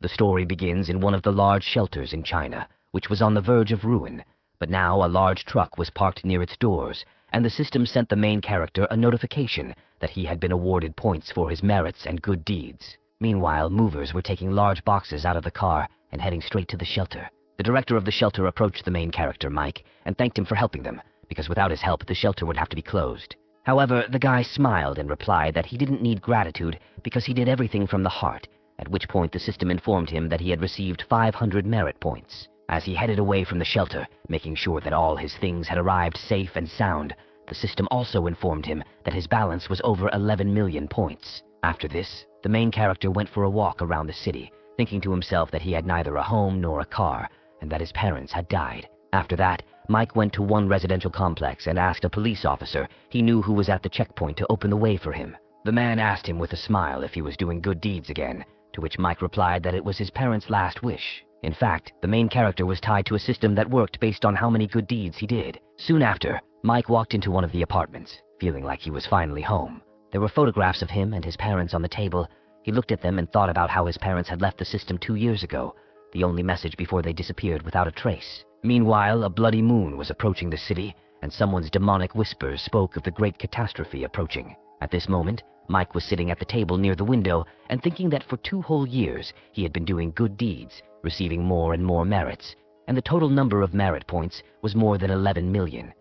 The story begins in one of the large shelters in China, which was on the verge of ruin, but now a large truck was parked near its doors, and the system sent the main character a notification that he had been awarded points for his merits and good deeds. Meanwhile, movers were taking large boxes out of the car and heading straight to the shelter. The director of the shelter approached the main character, Mike, and thanked him for helping them, because without his help, the shelter would have to be closed. However, the guy smiled and replied that he didn't need gratitude because he did everything from the heart, at which point the system informed him that he had received 500 merit points. As he headed away from the shelter, making sure that all his things had arrived safe and sound, the system also informed him that his balance was over 11 million points. After this, the main character went for a walk around the city, thinking to himself that he had neither a home nor a car, and that his parents had died. After that, Mike went to one residential complex and asked a police officer he knew who was at the checkpoint to open the way for him. The man asked him with a smile if he was doing good deeds again, to which Mike replied that it was his parents' last wish. In fact, the main character was tied to a system that worked based on how many good deeds he did. Soon after, Mike walked into one of the apartments, feeling like he was finally home. There were photographs of him and his parents on the table. He looked at them and thought about how his parents had left the system 2 years ago, the only message before they disappeared without a trace. Meanwhile, a bloody moon was approaching the city, and someone's demonic whispers spoke of the great catastrophe approaching. At this moment, Mike was sitting at the table near the window and thinking that for 2 whole years he had been doing good deeds, receiving more and more merits, and the total number of merit points was more than 11 million.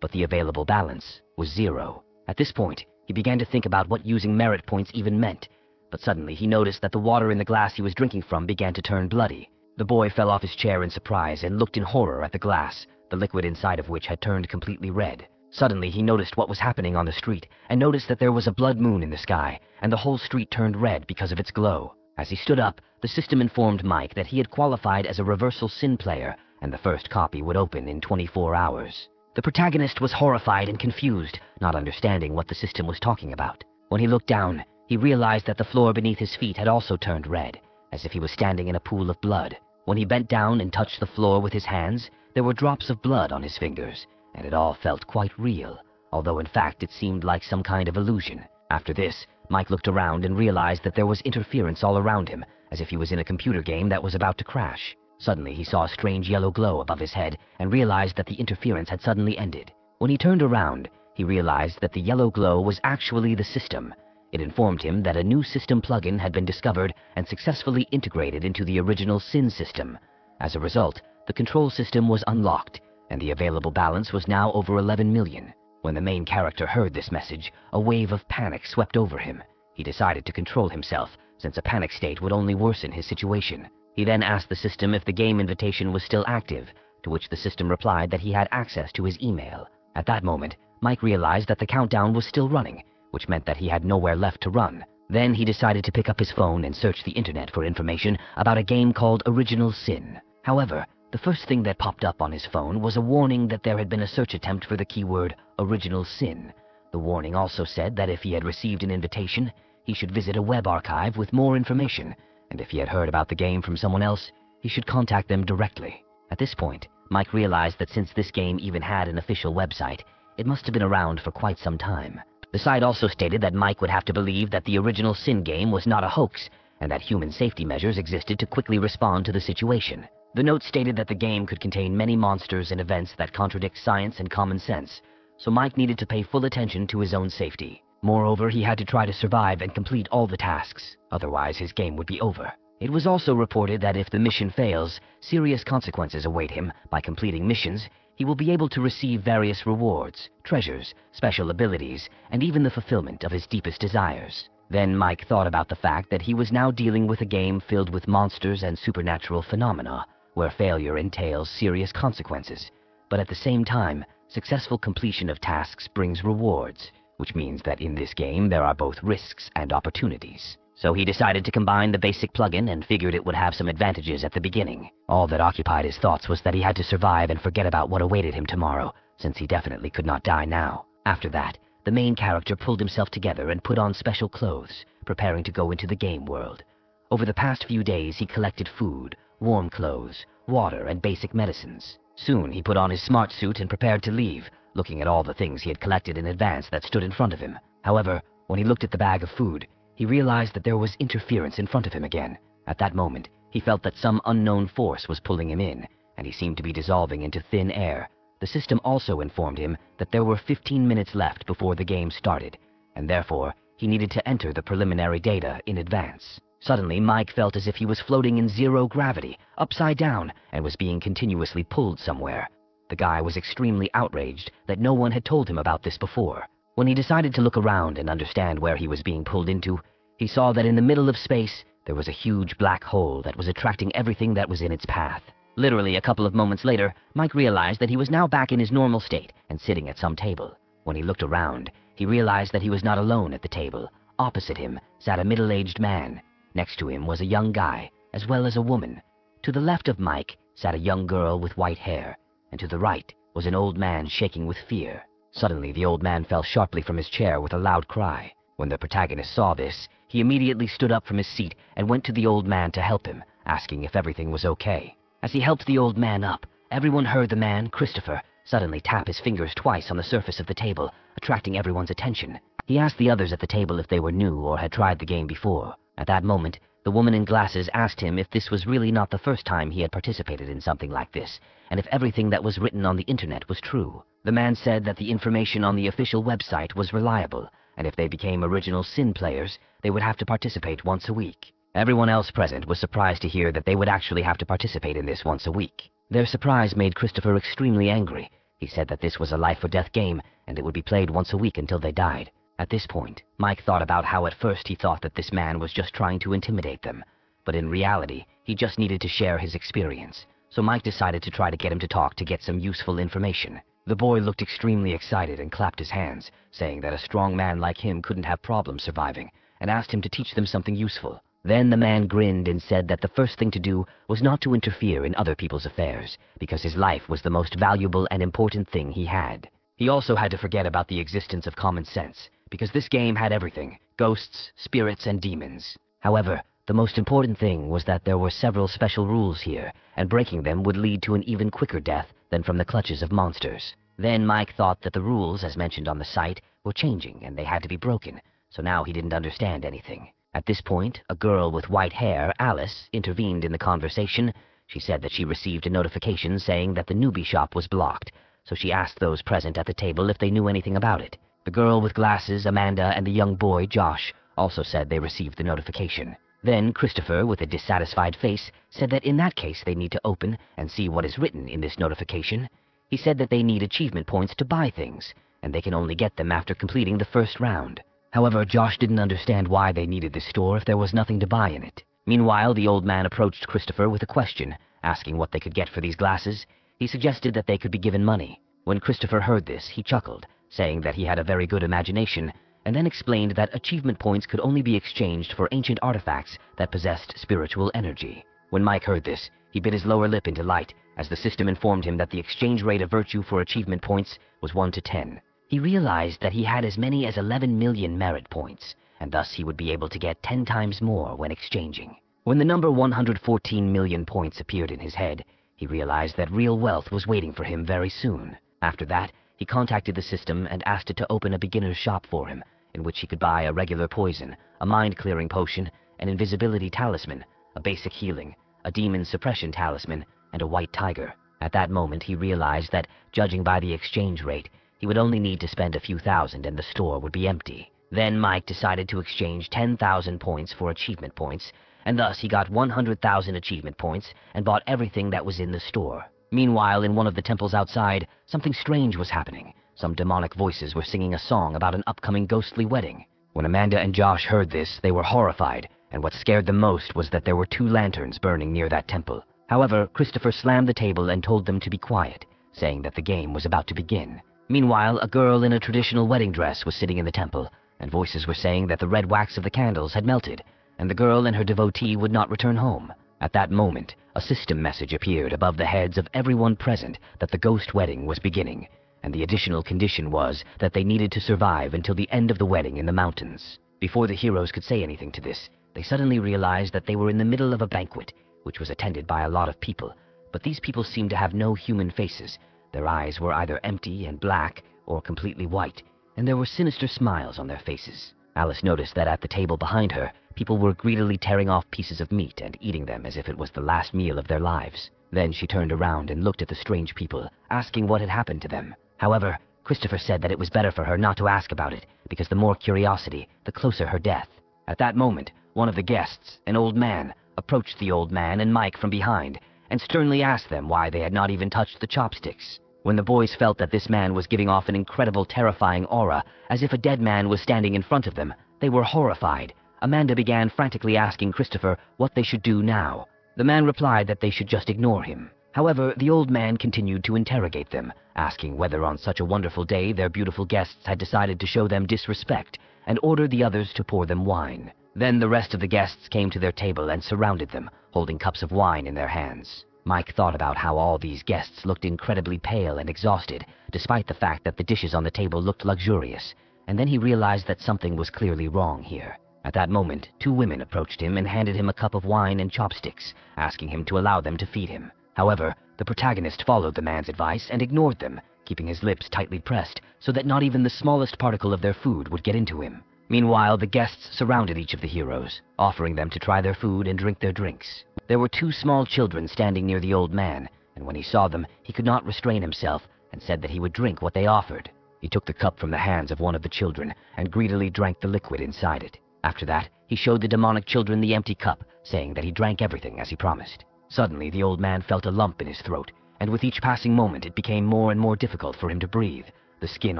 But the available balance was 0. At this point, he began to think about what using merit points even meant, but suddenly he noticed that the water in the glass he was drinking from began to turn bloody. The boy fell off his chair in surprise and looked in horror at the glass, the liquid inside of which had turned completely red. Suddenly he noticed what was happening on the street, and noticed that there was a blood moon in the sky, and the whole street turned red because of its glow. As he stood up, the system informed Mike that he had qualified as a reversal sin player, and the first copy would open in 24 hours. The protagonist was horrified and confused, not understanding what the system was talking about. When he looked down, he realized that the floor beneath his feet had also turned red, as if he was standing in a pool of blood. When he bent down and touched the floor with his hands, there were drops of blood on his fingers, and it all felt quite real, although in fact it seemed like some kind of illusion. After this, Mike looked around and realized that there was interference all around him, as if he was in a computer game that was about to crash. Suddenly he saw a strange yellow glow above his head and realized that the interference had suddenly ended. When he turned around, he realized that the yellow glow was actually the system. It informed him that a new system plugin had been discovered and successfully integrated into the original Sin system. As a result, the control system was unlocked, and the available balance was now over 11 million. When the main character heard this message, a wave of panic swept over him. He decided to control himself, since a panic state would only worsen his situation. He then asked the system if the game invitation was still active, to which the system replied that he had access to his email. At that moment, Mike realized that the countdown was still running, which meant that he had nowhere left to run. Then he decided to pick up his phone and search the internet for information about a game called Original Sin. However, the first thing that popped up on his phone was a warning that there had been a search attempt for the keyword Original Sin. The warning also said that if he had received an invitation, he should visit a web archive with more information, and if he had heard about the game from someone else, he should contact them directly. At this point, Mike realized that since this game even had an official website, it must have been around for quite some time. The site also stated that Mike would have to believe that the Original Sin game was not a hoax, and that human safety measures existed to quickly respond to the situation. The note stated that the game could contain many monsters and events that contradict science and common sense, so Mike needed to pay full attention to his own safety. Moreover, he had to try to survive and complete all the tasks, otherwise his game would be over. It was also reported that if the mission fails, serious consequences await him. By completing missions, he will be able to receive various rewards, treasures, special abilities, and even the fulfillment of his deepest desires. Then Mike thought about the fact that he was now dealing with a game filled with monsters and supernatural phenomena, where failure entails serious consequences. But at the same time, successful completion of tasks brings rewards, which means that in this game there are both risks and opportunities. So he decided to combine the basic plugin and figured it would have some advantages at the beginning. All that occupied his thoughts was that he had to survive and forget about what awaited him tomorrow, since he definitely could not die now. After that, the main character pulled himself together and put on special clothes, preparing to go into the game world. Over the past few days he collected food, warm clothes, water, and basic medicines. Soon he put on his smart suit and prepared to leave, looking at all the things he had collected in advance that stood in front of him. However, when he looked at the bag of food, he realized that there was interference in front of him again. At that moment, He felt that some unknown force was pulling him in, and he seemed to be dissolving into thin air. The system also informed him that there were 15 minutes left before the game started, and therefore he needed to enter the preliminary data in advance. Suddenly, Mike felt as if he was floating in zero gravity, upside down, and was being continuously pulled somewhere. The guy was extremely outraged that no one had told him about this before. When he decided to look around and understand where he was being pulled into, he saw that in the middle of space there was a huge black hole that was attracting everything that was in its path. Literally a couple of moments later, Mike realized that he was now back in his normal state and sitting at some table. When he looked around, he realized that he was not alone at the table. Opposite him sat a middle-aged man. Next to him was a young guy, as well as a woman. To the left of Mike sat a young girl with white hair, and to the right was an old man shaking with fear. Suddenly, the old man fell sharply from his chair with a loud cry. When the protagonist saw this, he immediately stood up from his seat and went to the old man to help him, asking if everything was okay. As he helped the old man up, everyone heard the man, Christopher, suddenly tap his fingers twice on the surface of the table, attracting everyone's attention. He asked the others at the table if they were new or had tried the game before. At that moment, the woman in glasses asked him if this was really not the first time he had participated in something like this, and if everything that was written on the internet was true. The man said that the information on the official website was reliable, and if they became original Sin players, they would have to participate once a week. Everyone else present was surprised to hear that they would actually have to participate in this once a week. Their surprise made Christopher extremely angry. He said that this was a life-or-death game, and it would be played once a week until they died. At this point, Mike thought about how at first he thought that this man was just trying to intimidate them, but in reality, he just needed to share his experience. So Mike decided to try to get him to talk to get some useful information. The boy looked extremely excited and clapped his hands, saying that a strong man like him couldn't have problems surviving, and asked him to teach them something useful. Then the man grinned and said that the first thing to do was not to interfere in other people's affairs, because his life was the most valuable and important thing he had. He also had to forget about the existence of common sense, because this game had everything: ghosts, spirits, and demons. However, the most important thing was that there were several special rules here, and breaking them would lead to an even quicker death than from the clutches of monsters. Then Mike thought that the rules, as mentioned on the site, were changing and they had to be broken, so now he didn't understand anything. At this point, a girl with white hair, Alice, intervened in the conversation. She said that she received a notification saying that the newbie shop was blocked, so she asked those present at the table if they knew anything about it. The girl with glasses, Amanda, and the young boy, Josh, also said they received the notification. Then Christopher, with a dissatisfied face, said that in that case they need to open and see what is written in this notification. He said that they need achievement points to buy things, and they can only get them after completing the first round. However, Josh didn't understand why they needed this store if there was nothing to buy in it. Meanwhile, the old man approached Christopher with a question, asking what they could get for these glasses. He suggested that they could be given money. When Christopher heard this, he chuckled, saying that he had a very good imagination, and then explained that achievement points could only be exchanged for ancient artifacts that possessed spiritual energy. When Mike heard this, he bit his lower lip into light, as the system informed him that the exchange rate of virtue for achievement points was 1 to 10. He realized that he had as many as 11 million merit points, and thus he would be able to get 10 times more when exchanging. When the number 114 million points appeared in his head, he realized that real wealth was waiting for him very soon. After that, he contacted the system and asked it to open a beginner's shop for him, in which he could buy a regular poison, a mind-clearing potion, an invisibility talisman, a basic healing, a demon suppression talisman, and a white tiger. At that moment, he realized that, judging by the exchange rate, he would only need to spend a few thousand and the store would be empty. Then Mike decided to exchange 10,000 points for achievement points, and thus he got 100,000 achievement points and bought everything that was in the store. Meanwhile, in one of the temples outside, something strange was happening. Some demonic voices were singing a song about an upcoming ghostly wedding. When Amanda and Josh heard this, they were horrified, and what scared them most was that there were 2 lanterns burning near that temple. However, Christopher slammed the table and told them to be quiet, saying that the game was about to begin. Meanwhile, a girl in a traditional wedding dress was sitting in the temple, and voices were saying that the red wax of the candles had melted, and the girl and her devotee would not return home. At that moment, a system message appeared above the heads of everyone present that the ghost wedding was beginning, and the additional condition was that they needed to survive until the end of the wedding in the mountains. Before the heroes could say anything to this, they suddenly realized that they were in the middle of a banquet, which was attended by a lot of people, but these people seemed to have no human faces. Their eyes were either empty and black or completely white, and there were sinister smiles on their faces. Alice noticed that at the table behind her, people were greedily tearing off pieces of meat and eating them as if it was the last meal of their lives. Then she turned around and looked at the strange people, asking what had happened to them. However, Christopher said that it was better for her not to ask about it, because the more curiosity, the closer her death. At that moment, one of the guests, an old man, approached the old man and Mike from behind, and sternly asked them why they had not even touched the chopsticks. When the boys felt that this man was giving off an incredible terrifying aura, as if a dead man was standing in front of them, they were horrified. Amanda began frantically asking Christopher what they should do now. The man replied that they should just ignore him. However, the old man continued to interrogate them, asking whether on such a wonderful day their beautiful guests had decided to show them disrespect, and ordered the others to pour them wine. Then the rest of the guests came to their table and surrounded them, holding cups of wine in their hands. Mike thought about how all these guests looked incredibly pale and exhausted, despite the fact that the dishes on the table looked luxurious, and then he realized that something was clearly wrong here. At that moment, two women approached him and handed him a cup of wine and chopsticks, asking him to allow them to feed him. However, the protagonist followed the man's advice and ignored them, keeping his lips tightly pressed so that not even the smallest particle of their food would get into him. Meanwhile, the guests surrounded each of the heroes, offering them to try their food and drink their drinks. There were two small children standing near the old man, and when he saw them, he could not restrain himself and said that he would drink what they offered. He took the cup from the hands of one of the children and greedily drank the liquid inside it. After that, he showed the demonic children the empty cup, saying that he drank everything as he promised. Suddenly, the old man felt a lump in his throat, and with each passing moment it became more and more difficult for him to breathe. The skin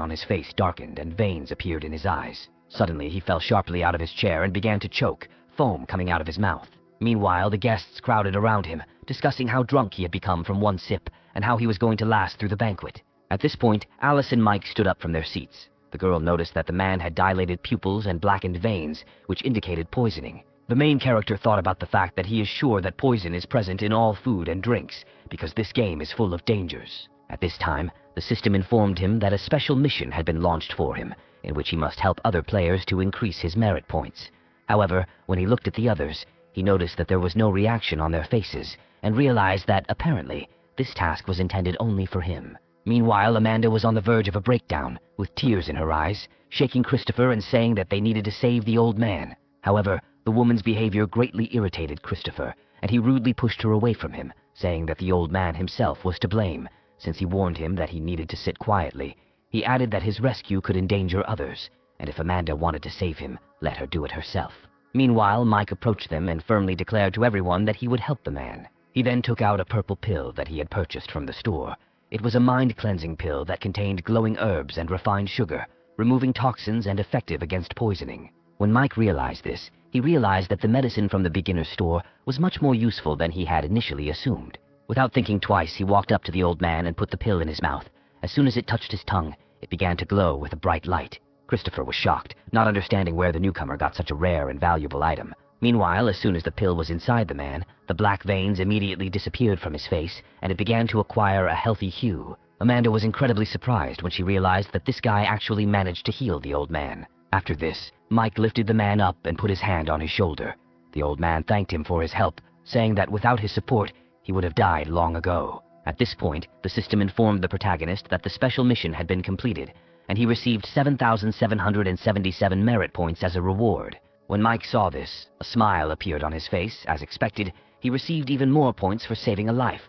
on his face darkened and veins appeared in his eyes. Suddenly, he fell sharply out of his chair and began to choke, foam coming out of his mouth. Meanwhile, the guests crowded around him, discussing how drunk he had become from one sip and how he was going to last through the banquet. At this point, Alice and Mike stood up from their seats. The girl noticed that the man had dilated pupils and blackened veins, which indicated poisoning. The main character thought about the fact that he is sure that poison is present in all food and drinks, because this game is full of dangers. At this time, the system informed him that a special mission had been launched for him, in which he must help other players to increase his merit points. However, when he looked at the others, he noticed that there was no reaction on their faces, and realized that, apparently, this task was intended only for him. Meanwhile, Amanda was on the verge of a breakdown, with tears in her eyes, shaking Christopher and saying that they needed to save the old man. However, the woman's behavior greatly irritated Christopher, and he rudely pushed her away from him, saying that the old man himself was to blame, since he warned him that he needed to sit quietly. He added that his rescue could endanger others, and if Amanda wanted to save him, let her do it herself. Meanwhile, Mike approached them and firmly declared to everyone that he would help the man. He then took out a purple pill that he had purchased from the store. It was a mind-cleansing pill that contained glowing herbs and refined sugar, removing toxins and effective against poisoning. When Mike realized this, he realized that the medicine from the beginner's store was much more useful than he had initially assumed. Without thinking twice, he walked up to the old man and put the pill in his mouth. As soon as it touched his tongue, it began to glow with a bright light. Christopher was shocked, not understanding where the newcomer got such a rare and valuable item. Meanwhile, as soon as the pill was inside the man, the black veins immediately disappeared from his face, and it began to acquire a healthy hue. Amanda was incredibly surprised when she realized that this guy actually managed to heal the old man. After this, Mike lifted the man up and put his hand on his shoulder. The old man thanked him for his help, saying that without his support, he would have died long ago. At this point, the system informed the protagonist that the special mission had been completed, and he received 7,777 merit points as a reward. When Mike saw this, a smile appeared on his face. As expected, he received even more points for saving a life.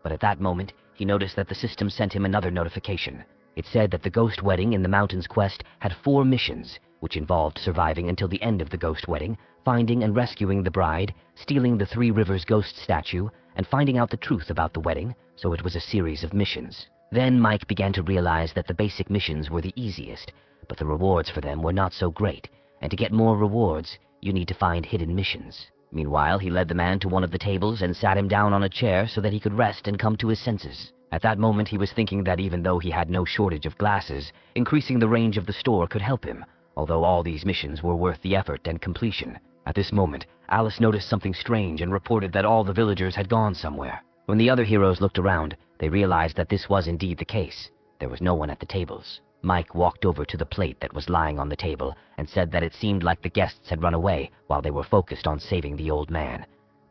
But at that moment, he noticed that the system sent him another notification. It said that the Ghost Wedding in the Mountains quest had 4 missions, which involved surviving until the end of the Ghost Wedding, finding and rescuing the bride, stealing the 3 Rivers ghost statue, and finding out the truth about the wedding, so it was a series of missions. Then Mike began to realize that the basic missions were the easiest, but the rewards for them were not so great, and to get more rewards, you need to find hidden missions. Meanwhile, he led the man to one of the tables and sat him down on a chair so that he could rest and come to his senses. At that moment, he was thinking that even though he had no shortage of glasses, increasing the range of the store could help him, although all these missions were worth the effort and completion. At this moment, Alice noticed something strange and reported that all the villagers had gone somewhere. When the other heroes looked around, they realized that this was indeed the case. There was no one at the tables. Mike walked over to the plate that was lying on the table and said that it seemed like the guests had run away while they were focused on saving the old man.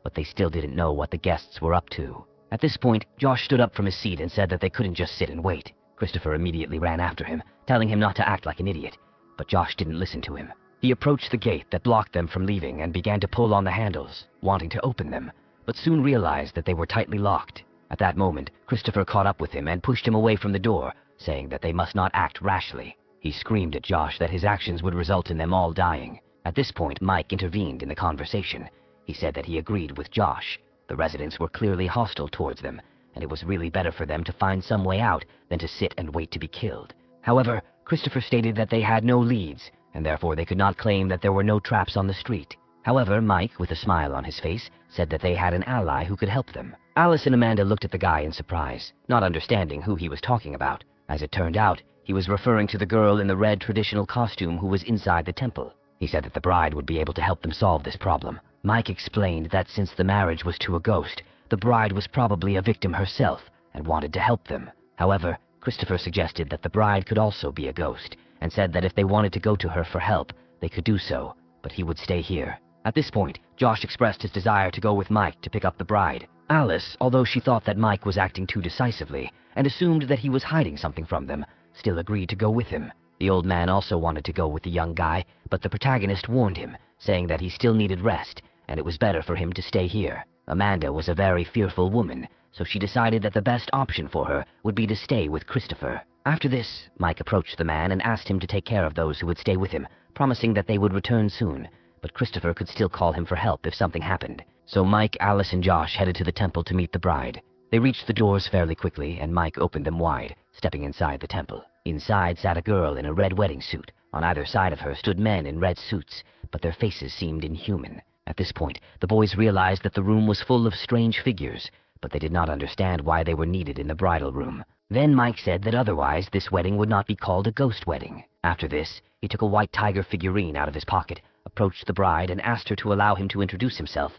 But they still didn't know what the guests were up to. At this point, Josh stood up from his seat and said that they couldn't just sit and wait. Christopher immediately ran after him, telling him not to act like an idiot. But Josh didn't listen to him. He approached the gate that blocked them from leaving and began to pull on the handles, wanting to open them, but soon realized that they were tightly locked. At that moment, Christopher caught up with him and pushed him away from the door, saying that they must not act rashly. He screamed at Josh that his actions would result in them all dying. At this point, Mike intervened in the conversation. He said that he agreed with Josh. The residents were clearly hostile towards them, and it was really better for them to find some way out than to sit and wait to be killed. However, Christopher stated that they had no leads, and therefore they could not claim that there were no traps on the street. However, Mike, with a smile on his face, said that they had an ally who could help them. Alice and Amanda looked at the guy in surprise, not understanding who he was talking about. As it turned out, he was referring to the girl in the red traditional costume who was inside the temple. He said that the bride would be able to help them solve this problem. Mike explained that since the marriage was to a ghost, the bride was probably a victim herself and wanted to help them. However, Christopher suggested that the bride could also be a ghost, and said that if they wanted to go to her for help, they could do so, but he would stay here. At this point, Josh expressed his desire to go with Mike to pick up the bride. Alice, although she thought that Mike was acting too decisively and assumed that he was hiding something from them, still agreed to go with him. The old man also wanted to go with the young guy, but the protagonist warned him, saying that he still needed rest, and it was better for him to stay here. Amanda was a very fearful woman, so she decided that the best option for her would be to stay with Christopher. After this, Mike approached the man and asked him to take care of those who would stay with him, promising that they would return soon, but Christopher could still call him for help if something happened. So Mike, Alice, and Josh headed to the temple to meet the bride. They reached the doors fairly quickly, and Mike opened them wide, stepping inside the temple. Inside sat a girl in a red wedding suit. On either side of her stood men in red suits, but their faces seemed inhuman. At this point, the boys realized that the room was full of strange figures, but they did not understand why they were needed in the bridal room. Then Mike said that otherwise this wedding would not be called a ghost wedding. After this, he took a white tiger figurine out of his pocket, approached the bride, and asked her to allow him to introduce himself.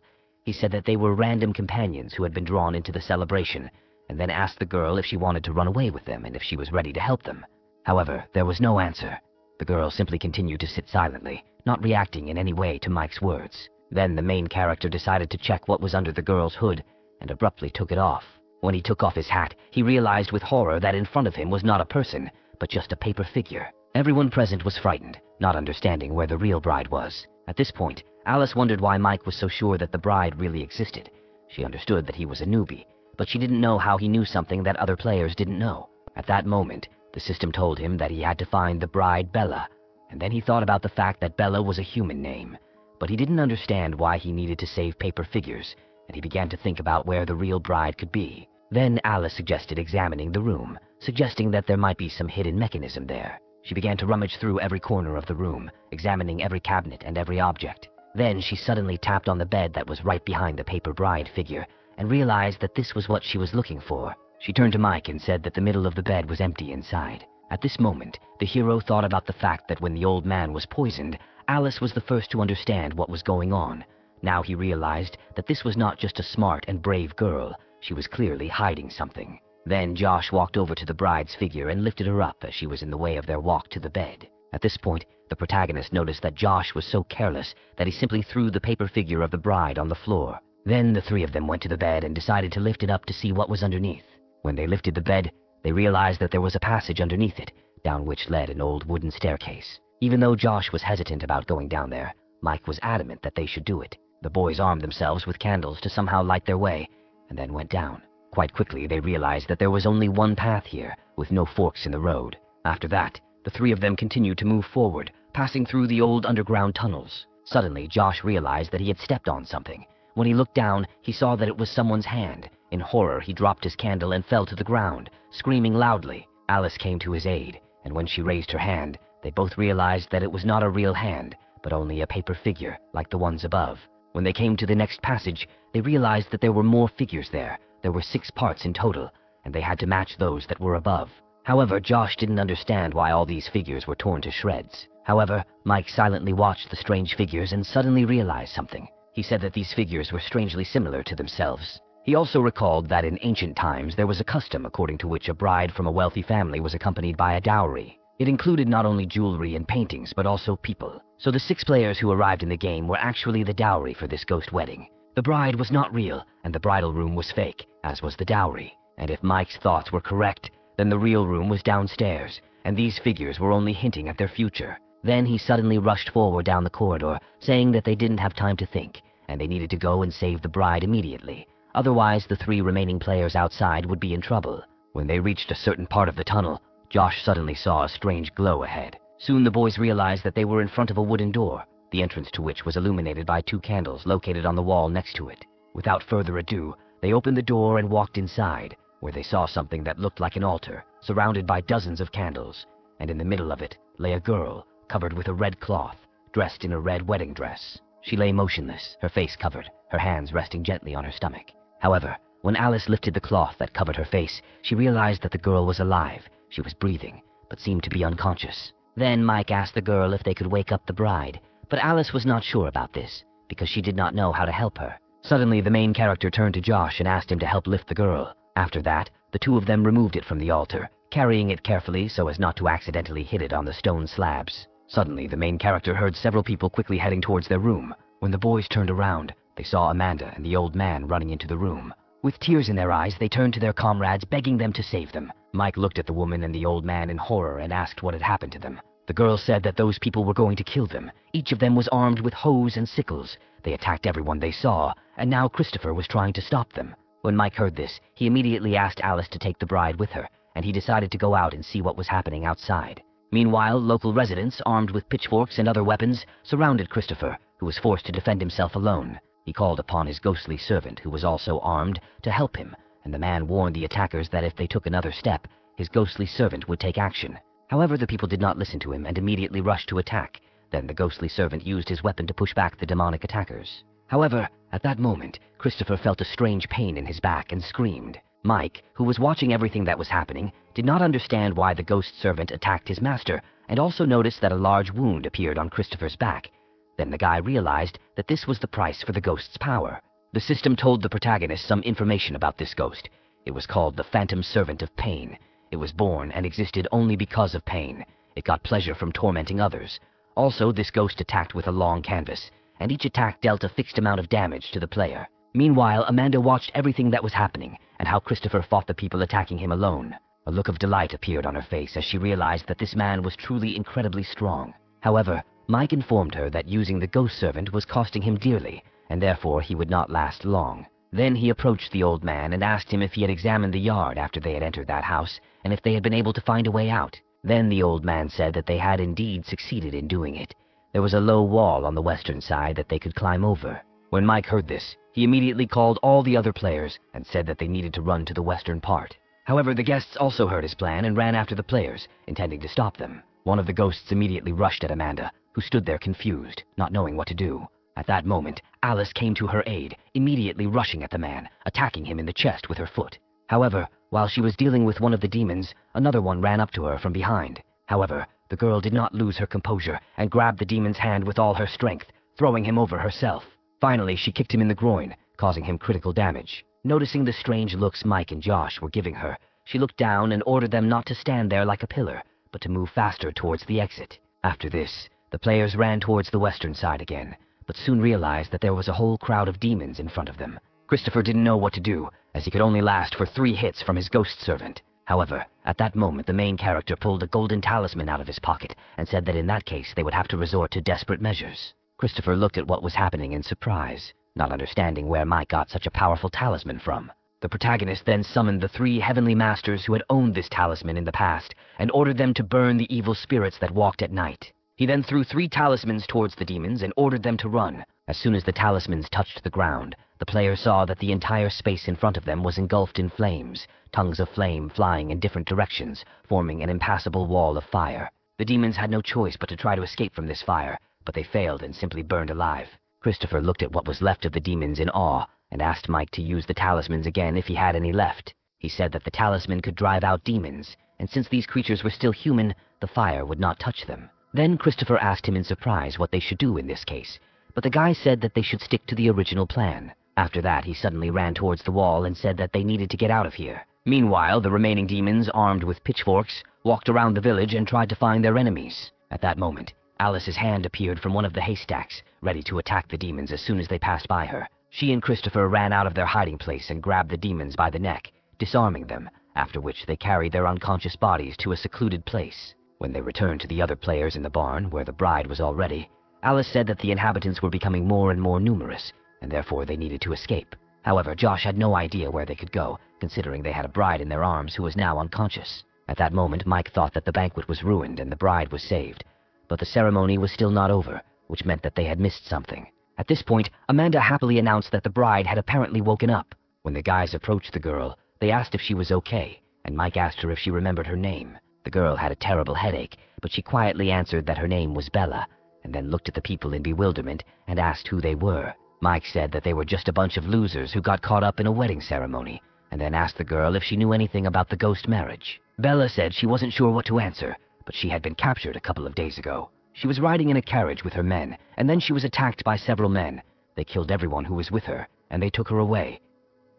He said that they were random companions who had been drawn into the celebration, and then asked the girl if she wanted to run away with them and if she was ready to help them. However, there was no answer. The girl simply continued to sit silently, not reacting in any way to Mike's words. Then the main character decided to check what was under the girl's hood, and abruptly took it off. When he took off his hat, he realized with horror that in front of him was not a person, but just a paper figure. Everyone present was frightened, not understanding where the real bride was. At this point, Alice wondered why Mike was so sure that the bride really existed. She understood that he was a newbie, but she didn't know how he knew something that other players didn't know. At that moment, the system told him that he had to find the bride Bella, and then he thought about the fact that Bella was a human name. But he didn't understand why he needed to save paper figures, and he began to think about where the real bride could be. Then Alice suggested examining the room, suggesting that there might be some hidden mechanism there. She began to rummage through every corner of the room, examining every cabinet and every object. Then she suddenly tapped on the bed that was right behind the paper bride figure, and realized that this was what she was looking for. She turned to Mike and said that the middle of the bed was empty inside. At this moment, the hero thought about the fact that when the old man was poisoned, Alice was the first to understand what was going on. Now he realized that this was not just a smart and brave girl, she was clearly hiding something. Then Josh walked over to the bride's figure and lifted her up as she was in the way of their walk to the bed. At this point, the protagonist noticed that Josh was so careless that he simply threw the paper figure of the bride on the floor. Then the three of them went to the bed and decided to lift it up to see what was underneath. When they lifted the bed, they realized that there was a passage underneath it, down which led an old wooden staircase. Even though Josh was hesitant about going down there, Mike was adamant that they should do it. The boys armed themselves with candles to somehow light their way, and then went down. Quite quickly, they realized that there was only one path here, with no forks in the road. After that, the three of them continued to move forward, passing through the old underground tunnels. Suddenly, Josh realized that he had stepped on something. When he looked down, he saw that it was someone's hand. In horror, he dropped his candle and fell to the ground, screaming loudly. Alice came to his aid, and when she raised her hand, they both realized that it was not a real hand, but only a paper figure, like the ones above. When they came to the next passage, they realized that there were more figures there. There were 6 parts in total, and they had to match those that were above. However, Josh didn't understand why all these figures were torn to shreds. However, Mike silently watched the strange figures and suddenly realized something. He said that these figures were strangely similar to themselves. He also recalled that in ancient times there was a custom according to which a bride from a wealthy family was accompanied by a dowry. It included not only jewelry and paintings, but also people. So the 6 players who arrived in the game were actually the dowry for this ghost wedding. The bride was not real, and the bridal room was fake, as was the dowry. And if Mike's thoughts were correct, then the real room was downstairs, and these figures were only hinting at their future. Then he suddenly rushed forward down the corridor, saying that they didn't have time to think, and they needed to go and save the bride immediately. Otherwise, the 3 remaining players outside would be in trouble. When they reached a certain part of the tunnel, Josh suddenly saw a strange glow ahead. Soon the boys realized that they were in front of a wooden door, the entrance to which was illuminated by 2 candles located on the wall next to it. Without further ado, they opened the door and walked inside, where they saw something that looked like an altar, surrounded by dozens of candles, and in the middle of it lay a girl, covered with a red cloth, dressed in a red wedding dress. She lay motionless, her face covered, her hands resting gently on her stomach. However, when Alice lifted the cloth that covered her face, she realized that the girl was alive. She was breathing, but seemed to be unconscious. Then Mike asked the girl if they could wake up the bride, but Alice was not sure about this, because she did not know how to help her. Suddenly, the main character turned to Josh and asked him to help lift the girl. After that, the 2 of them removed it from the altar, carrying it carefully so as not to accidentally hit it on the stone slabs. Suddenly, the main character heard several people quickly heading towards their room. When the boys turned around, they saw Amanda and the old man running into the room. With tears in their eyes, they turned to their comrades, begging them to save them. Mike looked at the woman and the old man in horror and asked what had happened to them. The girl said that those people were going to kill them. Each of them was armed with hoes and sickles. They attacked everyone they saw, and now Christopher was trying to stop them. When Mike heard this, he immediately asked Alice to take the bride with her, and he decided to go out and see what was happening outside. Meanwhile, local residents, armed with pitchforks and other weapons, surrounded Christopher, who was forced to defend himself alone. He called upon his ghostly servant, who was also armed, to help him, and the man warned the attackers that if they took another step, his ghostly servant would take action. However, the people did not listen to him and immediately rushed to attack. Then the ghostly servant used his weapon to push back the demonic attackers. However, at that moment, Christopher felt a strange pain in his back and screamed. Mike, who was watching everything that was happening, did not understand why the ghost servant attacked his master, and also noticed that a large wound appeared on Christopher's back. Then the guy realized that this was the price for the ghost's power. The system told the protagonist some information about this ghost. It was called the Phantom Servant of Pain. It was born and existed only because of pain. It got pleasure from tormenting others. Also, this ghost attacked with a long canvas, and each attack dealt a fixed amount of damage to the player. Meanwhile, Amanda watched everything that was happening, and how Christopher fought the people attacking him alone. A look of delight appeared on her face as she realized that this man was truly incredibly strong. However, Mike informed her that using the ghost servant was costing him dearly, and therefore he would not last long. Then he approached the old man and asked him if he had examined the yard after they had entered that house, and if they had been able to find a way out. Then the old man said that they had indeed succeeded in doing it. There was a low wall on the western side that they could climb over. When Mike heard this, he immediately called all the other players and said that they needed to run to the western part. However, the guests also heard his plan and ran after the players, intending to stop them. One of the ghosts immediately rushed at Amanda, who stood there confused, not knowing what to do. At that moment, Alice came to her aid, immediately rushing at the man, attacking him in the chest with her foot. However, while she was dealing with one of the demons, another one ran up to her from behind. However, the girl did not lose her composure and grabbed the demon's hand with all her strength, throwing him over herself. Finally, she kicked him in the groin, causing him critical damage. Noticing the strange looks Mike and Josh were giving her, she looked down and ordered them not to stand there like a pillar, but to move faster towards the exit. After this, the players ran towards the western side again, but soon realized that there was a whole crowd of demons in front of them. Christopher didn't know what to do, as he could only last for 3 hits from his ghost servant. However, at that moment the main character pulled a golden talisman out of his pocket and said that in that case they would have to resort to desperate measures. Christopher looked at what was happening in surprise, not understanding where Mike got such a powerful talisman from. The protagonist then summoned the 3 heavenly masters who had owned this talisman in the past and ordered them to burn the evil spirits that walked at night. He then threw 3 talismans towards the demons and ordered them to run. As soon as the talismans touched the ground, the player saw that the entire space in front of them was engulfed in flames, tongues of flame flying in different directions, forming an impassable wall of fire. The demons had no choice but to try to escape from this fire, but they failed and simply burned alive. Christopher looked at what was left of the demons in awe and asked Mike to use the talismans again if he had any left. He said that the talisman could drive out demons, and since these creatures were still human, the fire would not touch them. Then Christopher asked him in surprise what they should do in this case, but the guy said that they should stick to the original plan. After that, he suddenly ran towards the wall and said that they needed to get out of here. Meanwhile, the remaining demons, armed with pitchforks, walked around the village and tried to find their enemies. At that moment, Alice's hand appeared from one of the haystacks, ready to attack the demons as soon as they passed by her. She and Christopher ran out of their hiding place and grabbed the demons by the neck, disarming them, after which they carried their unconscious bodies to a secluded place. When they returned to the other players in the barn, where the bride was already, Alice said that the inhabitants were becoming more and more numerous, and therefore they needed to escape. However, Josh had no idea where they could go, considering they had a bride in their arms who was now unconscious. At that moment, Mike thought that the banquet was ruined and the bride was saved. But the ceremony was still not over, which meant that they had missed something. At this point, Amanda happily announced that the bride had apparently woken up. When the guys approached the girl, they asked if she was okay, and Mike asked her if she remembered her name. The girl had a terrible headache, but she quietly answered that her name was Bella, and then looked at the people in bewilderment and asked who they were. Mike said that they were just a bunch of losers who got caught up in a wedding ceremony, and then asked the girl if she knew anything about the ghost marriage. Bella said she wasn't sure what to answer, but she had been captured a couple of days ago. She was riding in a carriage with her men, and then she was attacked by several men. They killed everyone who was with her, and they took her away.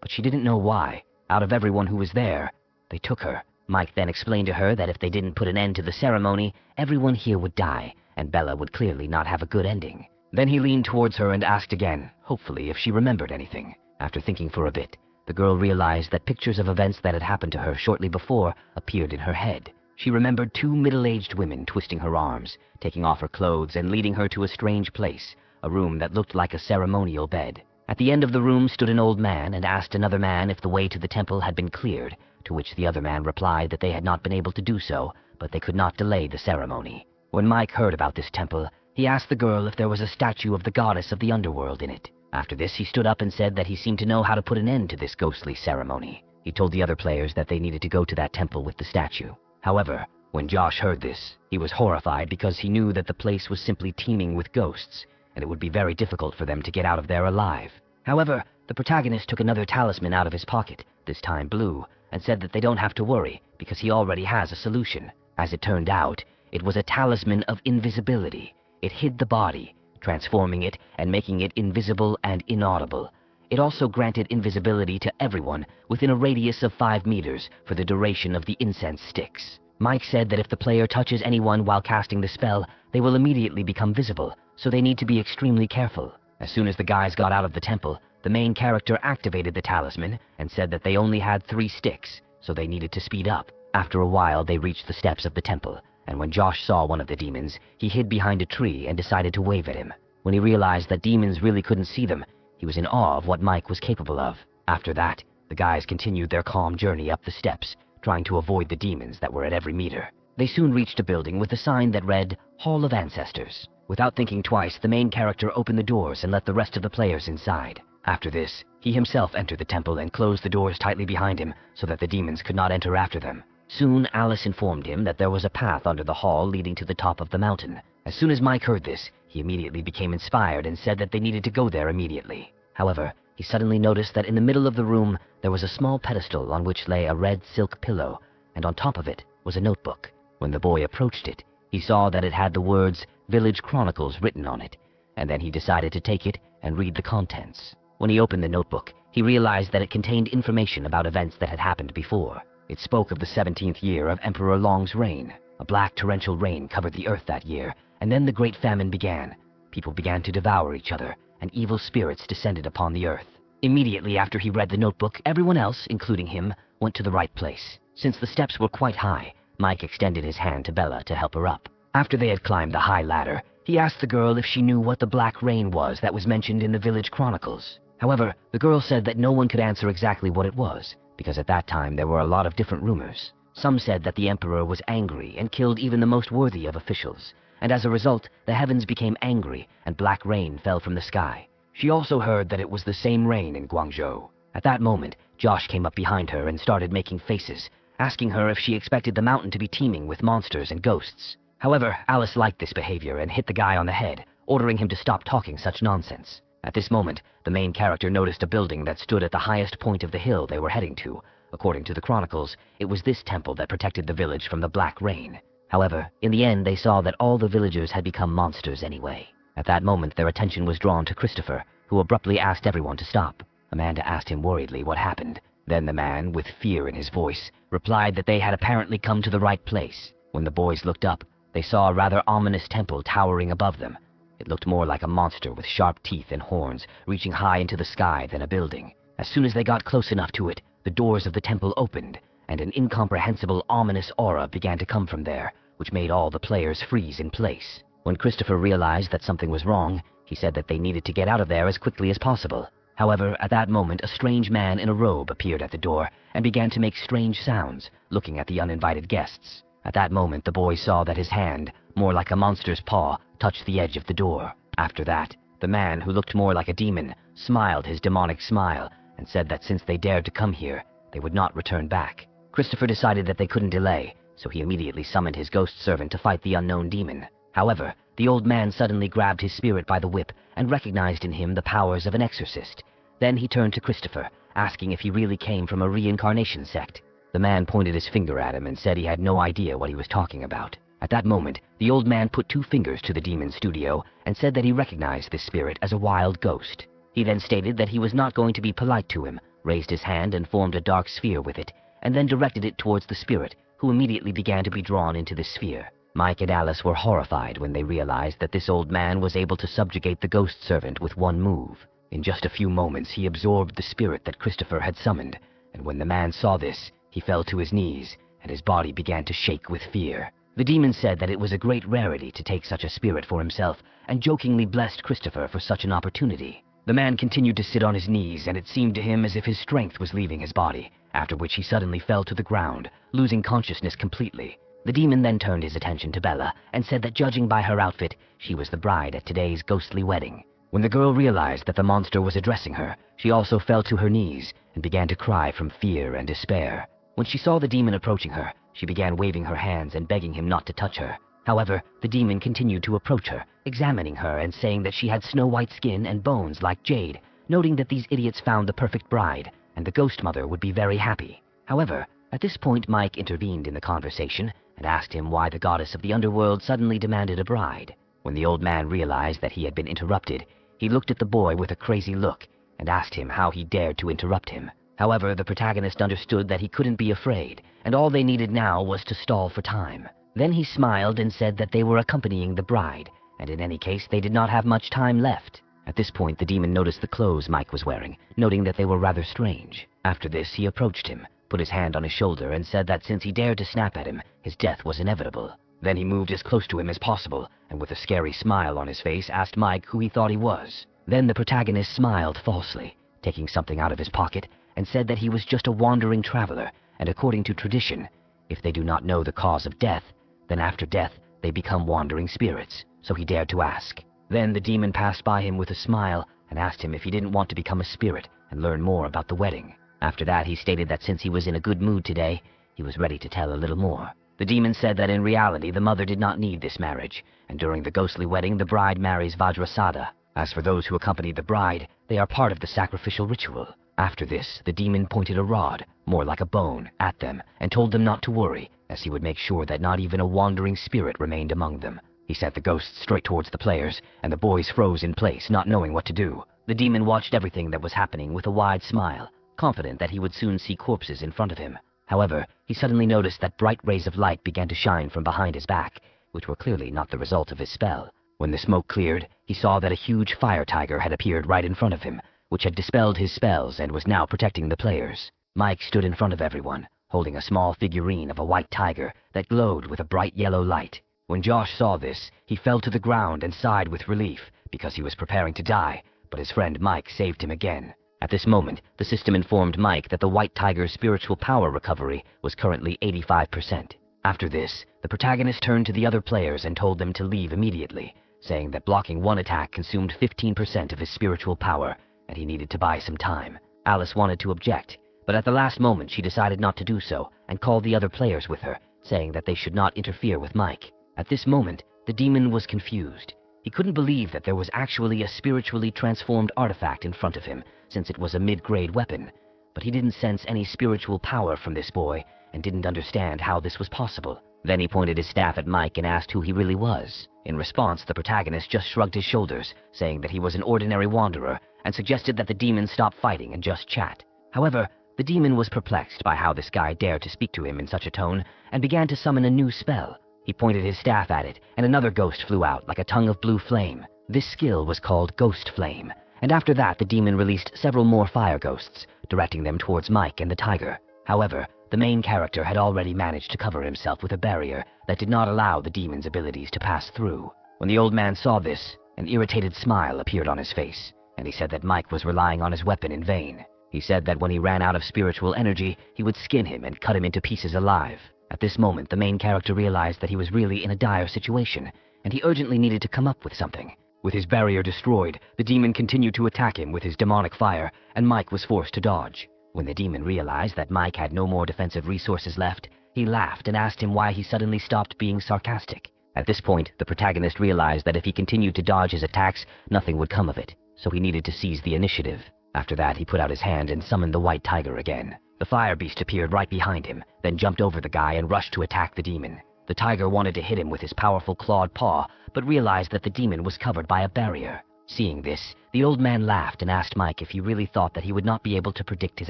But she didn't know why. Out of everyone who was there, they took her. Mike then explained to her that if they didn't put an end to the ceremony, everyone here would die, and Bella would clearly not have a good ending. Then he leaned towards her and asked again, hopefully if she remembered anything. After thinking for a bit, the girl realized that pictures of events that had happened to her shortly before appeared in her head. She remembered two middle-aged women twisting her arms, taking off her clothes and leading her to a strange place, a room that looked like a ceremonial bed. At the end of the room stood an old man and asked another man if the way to the temple had been cleared, to which the other man replied that they had not been able to do so, but they could not delay the ceremony. When Mike heard about this temple, he asked the girl if there was a statue of the goddess of the underworld in it. After this, he stood up and said that he seemed to know how to put an end to this ghostly ceremony. He told the other players that they needed to go to that temple with the statue. However, when Josh heard this, he was horrified because he knew that the place was simply teeming with ghosts, and it would be very difficult for them to get out of there alive. However, the protagonist took another talisman out of his pocket, this time blue, and said that they don't have to worry because he already has a solution. As it turned out, it was a talisman of invisibility. It hid the body, transforming it and making it invisible and inaudible. It also granted invisibility to everyone within a radius of 5 meters for the duration of the incense sticks. Mike said that if the player touches anyone while casting the spell, they will immediately become visible, so they need to be extremely careful. As soon as the guys got out of the temple, the main character activated the talisman and said that they only had 3 sticks, so they needed to speed up. After a while, they reached the steps of the temple, and when Josh saw one of the demons, he hid behind a tree and decided to wave at him. When he realized that demons really couldn't see them, he was in awe of what Mike was capable of. After that, the guys continued their calm journey up the steps, trying to avoid the demons that were at every meter. They soon reached a building with a sign that read, Hall of Ancestors. Without thinking twice, the main character opened the doors and let the rest of the players inside. After this, he himself entered the temple and closed the doors tightly behind him so that the demons could not enter after them. Soon, Alice informed him that there was a path under the hall leading to the top of the mountain. As soon as Mike heard this, he immediately became inspired and said that they needed to go there immediately. However, he suddenly noticed that in the middle of the room there was a small pedestal on which lay a red silk pillow, and on top of it was a notebook. When the boy approached it, he saw that it had the words Village Chronicles written on it, and then he decided to take it and read the contents. When he opened the notebook, he realized that it contained information about events that had happened before. It spoke of the 17th year of Emperor Long's reign. A black torrential rain covered the earth that year, and then the Great Famine began. People began to devour each other, and evil spirits descended upon the earth. Immediately after he read the notebook, everyone else, including him, went to the right place. Since the steps were quite high, Mike extended his hand to Bella to help her up. After they had climbed the high ladder, he asked the girl if she knew what the black rain was that was mentioned in the Village Chronicles. However, the girl said that no one could answer exactly what it was, because at that time there were a lot of different rumors. Some said that the emperor was angry and killed even the most worthy of officials, and as a result, the heavens became angry and black rain fell from the sky. She also heard that it was the same rain in Guangzhou. At that moment, Josh came up behind her and started making faces, asking her if she expected the mountain to be teeming with monsters and ghosts. However, Alice liked this behavior and hit the guy on the head, ordering him to stop talking such nonsense. At this moment, the main character noticed a building that stood at the highest point of the hill they were heading to. According to the chronicles, it was this temple that protected the village from the black rain. However, in the end they saw that all the villagers had become monsters anyway. At that moment their attention was drawn to Christopher, who abruptly asked everyone to stop. Amanda asked him worriedly what happened. Then the man, with fear in his voice, replied that they had apparently come to the right place. When the boys looked up, they saw a rather ominous temple towering above them. It looked more like a monster with sharp teeth and horns, reaching high into the sky than a building. As soon as they got close enough to it, the doors of the temple opened, and an incomprehensible, ominous aura began to come from there, which made all the players freeze in place. When Christopher realized that something was wrong, he said that they needed to get out of there as quickly as possible. However, at that moment, a strange man in a robe appeared at the door and began to make strange sounds, looking at the uninvited guests. At that moment, the boy saw that his hand, more like a monster's paw, touched the edge of the door. After that, the man, who looked more like a demon, smiled his demonic smile and said that since they dared to come here, they would not return back. Christopher decided that they couldn't delay, so he immediately summoned his ghost servant to fight the unknown demon. However, the old man suddenly grabbed his spirit by the whip and recognized in him the powers of an exorcist. Then he turned to Christopher, asking if he really came from a reincarnation sect. The man pointed his finger at him and said he had no idea what he was talking about. At that moment, the old man put 2 fingers to the demon's studio and said that he recognized this spirit as a wild ghost. He then stated that he was not going to be polite to him, raised his hand and formed a dark sphere with it, and then directed it towards the spirit, who immediately began to be drawn into the sphere. Mike and Alice were horrified when they realized that this old man was able to subjugate the ghost servant with one move. In just a few moments, he absorbed the spirit that Christopher had summoned, and when the man saw this, he fell to his knees, and his body began to shake with fear. The demon said that it was a great rarity to take such a spirit for himself, and jokingly blessed Christopher for such an opportunity. The man continued to sit on his knees, and it seemed to him as if his strength was leaving his body, after which he suddenly fell to the ground, losing consciousness completely. The demon then turned his attention to Bella and said that judging by her outfit, she was the bride at today's ghostly wedding. When the girl realized that the monster was addressing her, she also fell to her knees and began to cry from fear and despair. When she saw the demon approaching her, she began waving her hands and begging him not to touch her. However, the demon continued to approach her, examining her and saying that she had snow-white skin and bones like jade, noting that these idiots found the perfect bride, and the ghost mother would be very happy. However, at this point Mike intervened in the conversation and asked him why the goddess of the underworld suddenly demanded a bride. When the old man realized that he had been interrupted, he looked at the boy with a crazy look and asked him how he dared to interrupt him. However, the protagonist understood that he couldn't be afraid, and all they needed now was to stall for time. Then he smiled and said that they were accompanying the bride, and in any case they did not have much time left. At this point, the demon noticed the clothes Mike was wearing, noting that they were rather strange. After this, he approached him, put his hand on his shoulder, and said that since he dared to snap at him, his death was inevitable. Then he moved as close to him as possible, and with a scary smile on his face, asked Mike who he thought he was. Then the protagonist smiled falsely, taking something out of his pocket, and said that he was just a wandering traveler, and according to tradition, if they do not know the cause of death, then after death they become wandering spirits, so he dared to ask. Then the demon passed by him with a smile and asked him if he didn't want to become a spirit and learn more about the wedding. After that, he stated that since he was in a good mood today, he was ready to tell a little more. The demon said that in reality the mother did not need this marriage, and during the ghostly wedding the bride marries Vajrasada. As for those who accompanied the bride, they are part of the sacrificial ritual. After this, the demon pointed a rod, more like a bone, at them and told them not to worry, as he would make sure that not even a wandering spirit remained among them. He sent the ghosts straight towards the players, and the boys froze in place, not knowing what to do. The demon watched everything that was happening with a wide smile, confident that he would soon see corpses in front of him. However, he suddenly noticed that bright rays of light began to shine from behind his back, which were clearly not the result of his spell. When the smoke cleared, he saw that a huge fire tiger had appeared right in front of him, which had dispelled his spells and was now protecting the players. Mike stood in front of everyone, holding a small figurine of a white tiger that glowed with a bright yellow light. When Josh saw this, he fell to the ground and sighed with relief, because he was preparing to die, but his friend Mike saved him again. At this moment, the system informed Mike that the white tiger's spiritual power recovery was currently 85%. After this, the protagonist turned to the other players and told them to leave immediately, saying that blocking one attack consumed 15% of his spiritual power, and he needed to buy some time. Alice wanted to object, but at the last moment she decided not to do so and called the other players with her, saying that they should not interfere with Mike. At this moment, the demon was confused. He couldn't believe that there was actually a spiritually transformed artifact in front of him, since it was a mid-grade weapon, but he didn't sense any spiritual power from this boy and didn't understand how this was possible. Then he pointed his staff at Mike and asked who he really was. In response, the protagonist just shrugged his shoulders, saying that he was an ordinary wanderer, and suggested that the demon stop fighting and just chat. However, the demon was perplexed by how this guy dared to speak to him in such a tone, and began to summon a new spell. He pointed his staff at it, and another ghost flew out like a tongue of blue flame. This skill was called Ghost Flame, and after that the demon released several more fire ghosts, directing them towards Mike and the tiger. However, the main character had already managed to cover himself with a barrier that did not allow the demon's abilities to pass through. When the old man saw this, an irritated smile appeared on his face, and he said that Mike was relying on his weapon in vain. He said that when he ran out of spiritual energy, he would skin him and cut him into pieces alive. At this moment, the main character realized that he was really in a dire situation, and he urgently needed to come up with something. With his barrier destroyed, the demon continued to attack him with his demonic fire, and Mike was forced to dodge. When the demon realized that Mike had no more defensive resources left, he laughed and asked him why he suddenly stopped being sarcastic. At this point, the protagonist realized that if he continued to dodge his attacks, nothing would come of it, so he needed to seize the initiative. After that, he put out his hand and summoned the white tiger again. The fire beast appeared right behind him, then jumped over the guy and rushed to attack the demon. The tiger wanted to hit him with his powerful clawed paw, but realized that the demon was covered by a barrier. Seeing this, the old man laughed and asked Mike if he really thought that he would not be able to predict his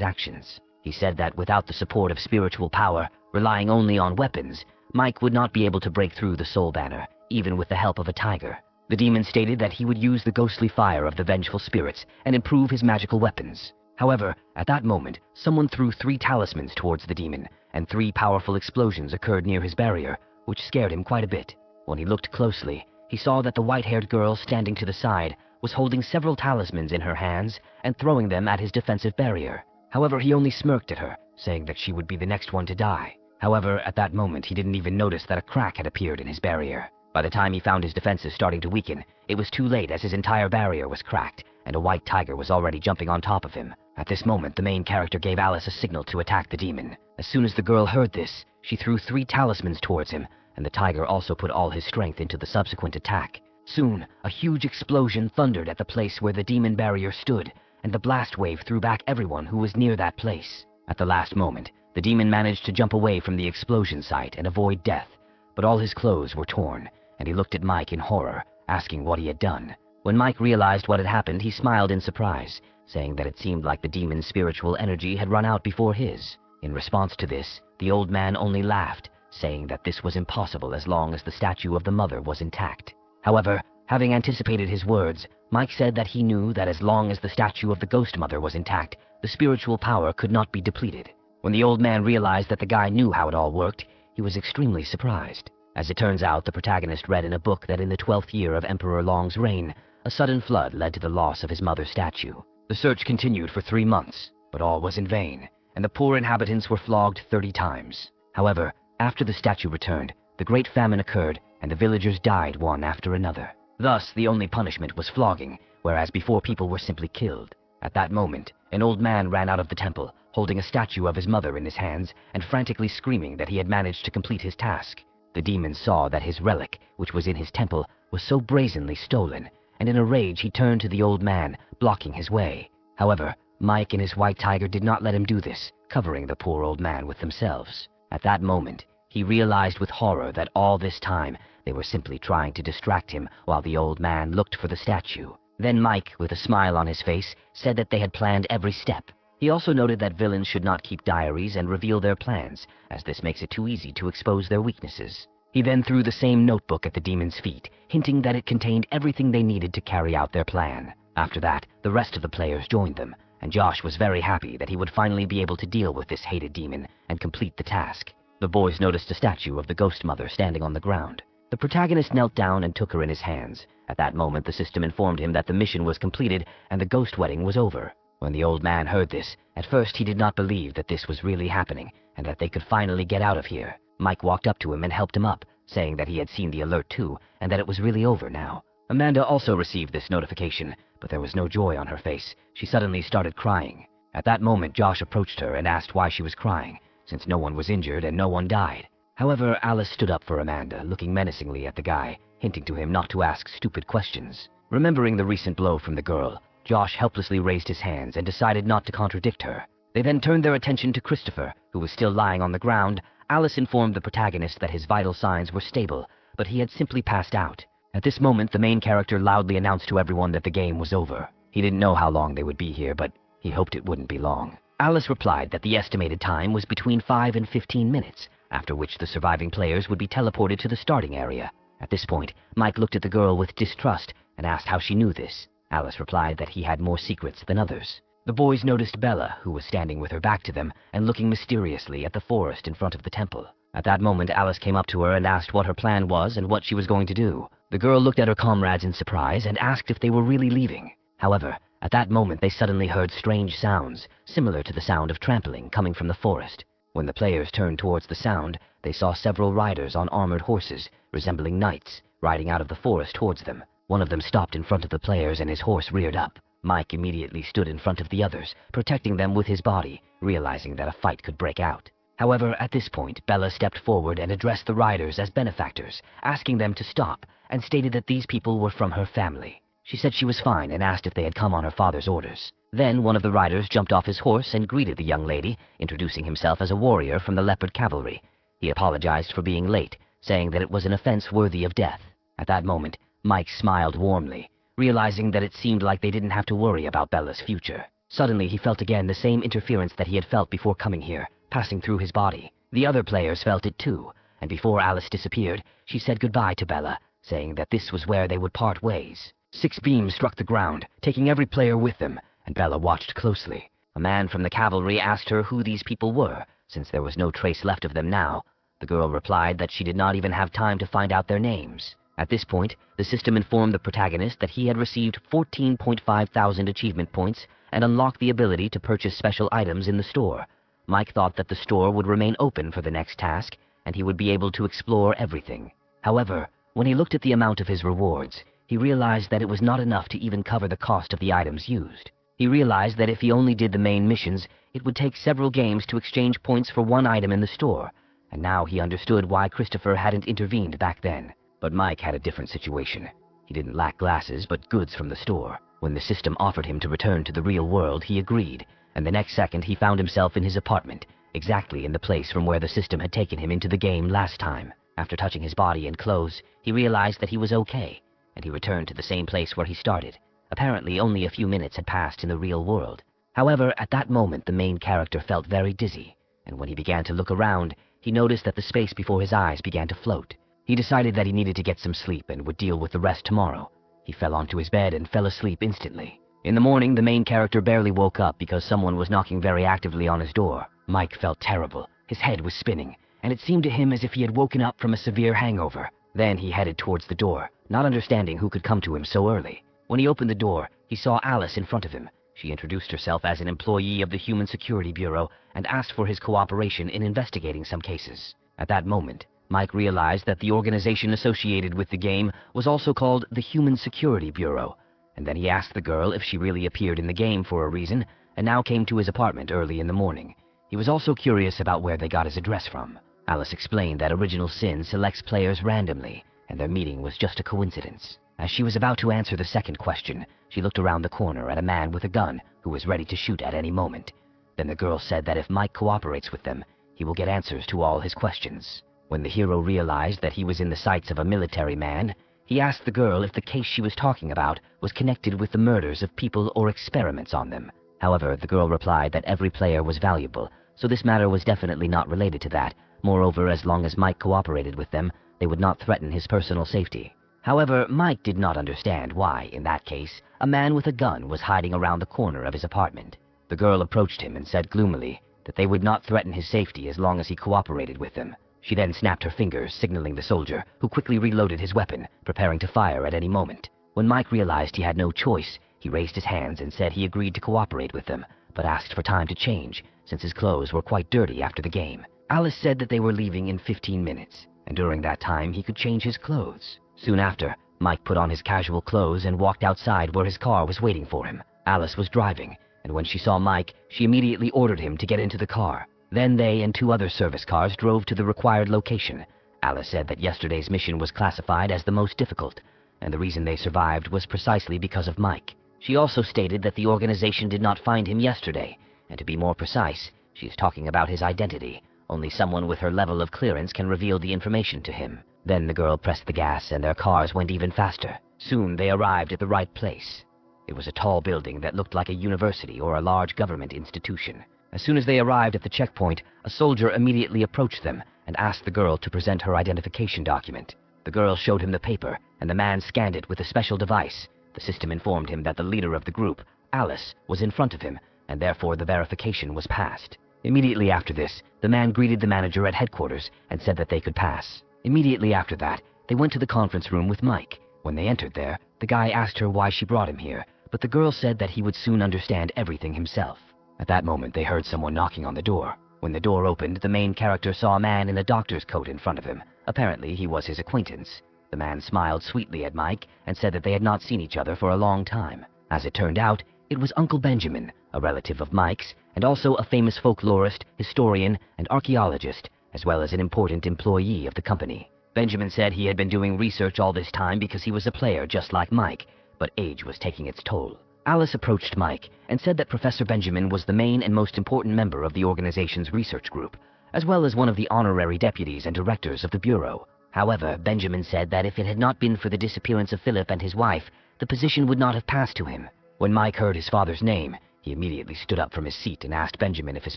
actions. He said that without the support of spiritual power, relying only on weapons, Mike would not be able to break through the soul banner, even with the help of a tiger. The demon stated that he would use the ghostly fire of the vengeful spirits and improve his magical weapons. However, at that moment, someone threw 3 talismans towards the demon, and 3 powerful explosions occurred near his barrier, which scared him quite a bit. When he looked closely, he saw that the white-haired girl standing to the side was holding several talismans in her hands and throwing them at his defensive barrier. However, he only smirked at her, saying that she would be the next one to die. However, at that moment, he didn't even notice that a crack had appeared in his barrier. By the time he found his defenses starting to weaken, it was too late as his entire barrier was cracked, and a white tiger was already jumping on top of him. At this moment, the main character gave Alice a signal to attack the demon. As soon as the girl heard this, she threw 3 talismans towards him, and the tiger also put all his strength into the subsequent attack. Soon, a huge explosion thundered at the place where the demon barrier stood, and the blast wave threw back everyone who was near that place. At the last moment, the demon managed to jump away from the explosion site and avoid death, but all his clothes were torn, and he looked at Mike in horror, asking what he had done. When Mike realized what had happened, he smiled in surprise, saying that it seemed like the demon's spiritual energy had run out before his. In response to this, the old man only laughed, saying that this was impossible as long as the statue of the mother was intact. However, having anticipated his words, Mike said that he knew that as long as the statue of the ghost mother was intact, the spiritual power could not be depleted. When the old man realized that the guy knew how it all worked, he was extremely surprised. As it turns out, the protagonist read in a book that in the 12th year of Emperor Long's reign, a sudden flood led to the loss of his mother's statue. The search continued for 3 months, but all was in vain, and the poor inhabitants were flogged 30 times. However, after the statue returned, the great famine occurred, and the villagers died one after another. Thus, the only punishment was flogging, whereas before people were simply killed. At that moment, an old man ran out of the temple, holding a statue of his mother in his hands and frantically screaming that he had managed to complete his task. The demon saw that his relic, which was in his temple, was so brazenly stolen, and in a rage he turned to the old man, blocking his way. However, Mike and his white tiger did not let him do this, covering the poor old man with themselves. At that moment, he realized with horror that all this time they were simply trying to distract him while the old man looked for the statue. Then Mike, with a smile on his face, said that they had planned every step. He also noted that villains should not keep diaries and reveal their plans, as this makes it too easy to expose their weaknesses. He then threw the same notebook at the demon's feet, hinting that it contained everything they needed to carry out their plan. After that, the rest of the players joined them, and Josh was very happy that he would finally be able to deal with this hated demon and complete the task. The boys noticed a statue of the ghost mother standing on the ground. The protagonist knelt down and took her in his hands. At that moment, the system informed him that the mission was completed and the ghost wedding was over. When the old man heard this, at first he did not believe that this was really happening and that they could finally get out of here. Mike walked up to him and helped him up, saying that he had seen the alert too and that it was really over now. Amanda also received this notification, but there was no joy on her face. She suddenly started crying. At that moment, Josh approached her and asked why she was crying, since no one was injured and no one died. However, Alice stood up for Amanda, looking menacingly at the guy, hinting to him not to ask stupid questions. Remembering the recent blow from the girl, Josh helplessly raised his hands and decided not to contradict her. They then turned their attention to Christopher, who was still lying on the ground. Alice informed the protagonist that his vital signs were stable, but he had simply passed out. At this moment, the main character loudly announced to everyone that the game was over. He didn't know how long they would be here, but he hoped it wouldn't be long. Alice replied that the estimated time was between 5 and 15 minutes, after which the surviving players would be teleported to the starting area. At this point, Mike looked at the girl with distrust and asked how she knew this. Alice replied that he had more secrets than others. The boys noticed Bella, who was standing with her back to them and looking mysteriously at the forest in front of the temple. At that moment, Alice came up to her and asked what her plan was and what she was going to do. The girl looked at her comrades in surprise and asked if they were really leaving. However, at that moment they suddenly heard strange sounds, similar to the sound of trampling coming from the forest. When the players turned towards the sound, they saw several riders on armored horses, resembling knights, riding out of the forest towards them. One of them stopped in front of the players and his horse reared up. Mike immediately stood in front of the others, protecting them with his body, realizing that a fight could break out. However, at this point, Bella stepped forward and addressed the riders as benefactors, asking them to stop, and stated that these people were from her family. She said she was fine and asked if they had come on her father's orders. Then one of the riders jumped off his horse and greeted the young lady, introducing himself as a warrior from the Leopard Cavalry. He apologized for being late, saying that it was an offense worthy of death. At that moment, Mike smiled warmly, realizing that it seemed like they didn't have to worry about Bella's future. Suddenly, he felt again the same interference that he had felt before coming here, passing through his body. The other players felt it too, and before Alice disappeared, she said goodbye to Bella, saying that this was where they would part ways. 6 beams struck the ground, taking every player with them, and Bella watched closely. A man from the cavalry asked her who these people were, since there was no trace left of them now. The girl replied that she did not even have time to find out their names. At this point, the system informed the protagonist that he had received 14.5 thousand achievement points and unlocked the ability to purchase special items in the store. Mike thought that the store would remain open for the next task, and he would be able to explore everything. However, when he looked at the amount of his rewards, he realized that it was not enough to even cover the cost of the items used. He realized that if he only did the main missions, it would take several games to exchange points for one item in the store, and now he understood why Christopher hadn't intervened back then. But Mike had a different situation. He didn't lack glasses, but goods from the store. When the system offered him to return to the real world, he agreed, and the next second he found himself in his apartment, exactly in the place from where the system had taken him into the game last time. After touching his body and clothes, he realized that he was okay, and he returned to the same place where he started. Apparently, only a few minutes had passed in the real world. However, at that moment, the main character felt very dizzy, and when he began to look around, he noticed that the space before his eyes began to float. He decided that he needed to get some sleep and would deal with the rest tomorrow. He fell onto his bed and fell asleep instantly. In the morning, the main character barely woke up because someone was knocking very actively on his door. Mike felt terrible. His head was spinning, and it seemed to him as if he had woken up from a severe hangover. Then he headed towards the door, not understanding who could come to him so early. When he opened the door, he saw Alice in front of him. She introduced herself as an employee of the Human Security Bureau and asked for his cooperation in investigating some cases. At that moment, Mike realized that the organization associated with the game was also called the Human Security Bureau, and then he asked the girl if she really appeared in the game for a reason, and now came to his apartment early in the morning. He was also curious about where they got his address from. Alice explained that Original Sin selects players randomly, and their meeting was just a coincidence. As she was about to answer the second question, she looked around the corner at a man with a gun who was ready to shoot at any moment. Then the girl said that if Mike cooperates with them, he will get answers to all his questions. When the hero realized that he was in the sights of a military man, he asked the girl if the case she was talking about was connected with the murders of people or experiments on them. However, the girl replied that every player was valuable, so this matter was definitely not related to that. Moreover, as long as Mike cooperated with them, they would not threaten his personal safety. However, Mike did not understand why, in that case, a man with a gun was hiding around the corner of his apartment. The girl approached him and said gloomily that they would not threaten his safety as long as he cooperated with them. She then snapped her fingers, signaling the soldier, who quickly reloaded his weapon, preparing to fire at any moment. When Mike realized he had no choice, he raised his hands and said he agreed to cooperate with them, but asked for time to change, since his clothes were quite dirty after the game. Alice said that they were leaving in 15 minutes, and during that time he could change his clothes. Soon after, Mike put on his casual clothes and walked outside where his car was waiting for him. Alice was driving, and when she saw Mike, she immediately ordered him to get into the car. Then they and 2 other service cars drove to the required location. Alice said that yesterday's mission was classified as the most difficult, and the reason they survived was precisely because of Mike. She also stated that the organization did not find him yesterday, and to be more precise, she is talking about his identity. Only someone with her level of clearance can reveal the information to him. Then the girl pressed the gas and their cars went even faster. Soon they arrived at the right place. It was a tall building that looked like a university or a large government institution. As soon as they arrived at the checkpoint, a soldier immediately approached them and asked the girl to present her identification document. The girl showed him the paper, and the man scanned it with a special device. The system informed him that the leader of the group, Alice, was in front of him, and therefore the verification was passed. Immediately after this, the man greeted the manager at headquarters and said that they could pass. Immediately after that, they went to the conference room with Mike. When they entered there, the guy asked her why she brought him here, but the girl said that he would soon understand everything himself. At that moment, they heard someone knocking on the door. When the door opened, the main character saw a man in a doctor's coat in front of him. Apparently, he was his acquaintance. The man smiled sweetly at Mike and said that they had not seen each other for a long time. As it turned out, it was Uncle Benjamin, a relative of Mike's, and also a famous folklorist, historian, and archaeologist, as well as an important employee of the company. Benjamin said he had been doing research all this time because he was a player just like Mike, but age was taking its toll. Alice approached Mike and said that Professor Benjamin was the main and most important member of the organization's research group, as well as one of the honorary deputies and directors of the Bureau. However, Benjamin said that if it had not been for the disappearance of Philip and his wife, the position would not have passed to him. When Mike heard his father's name, he immediately stood up from his seat and asked Benjamin if his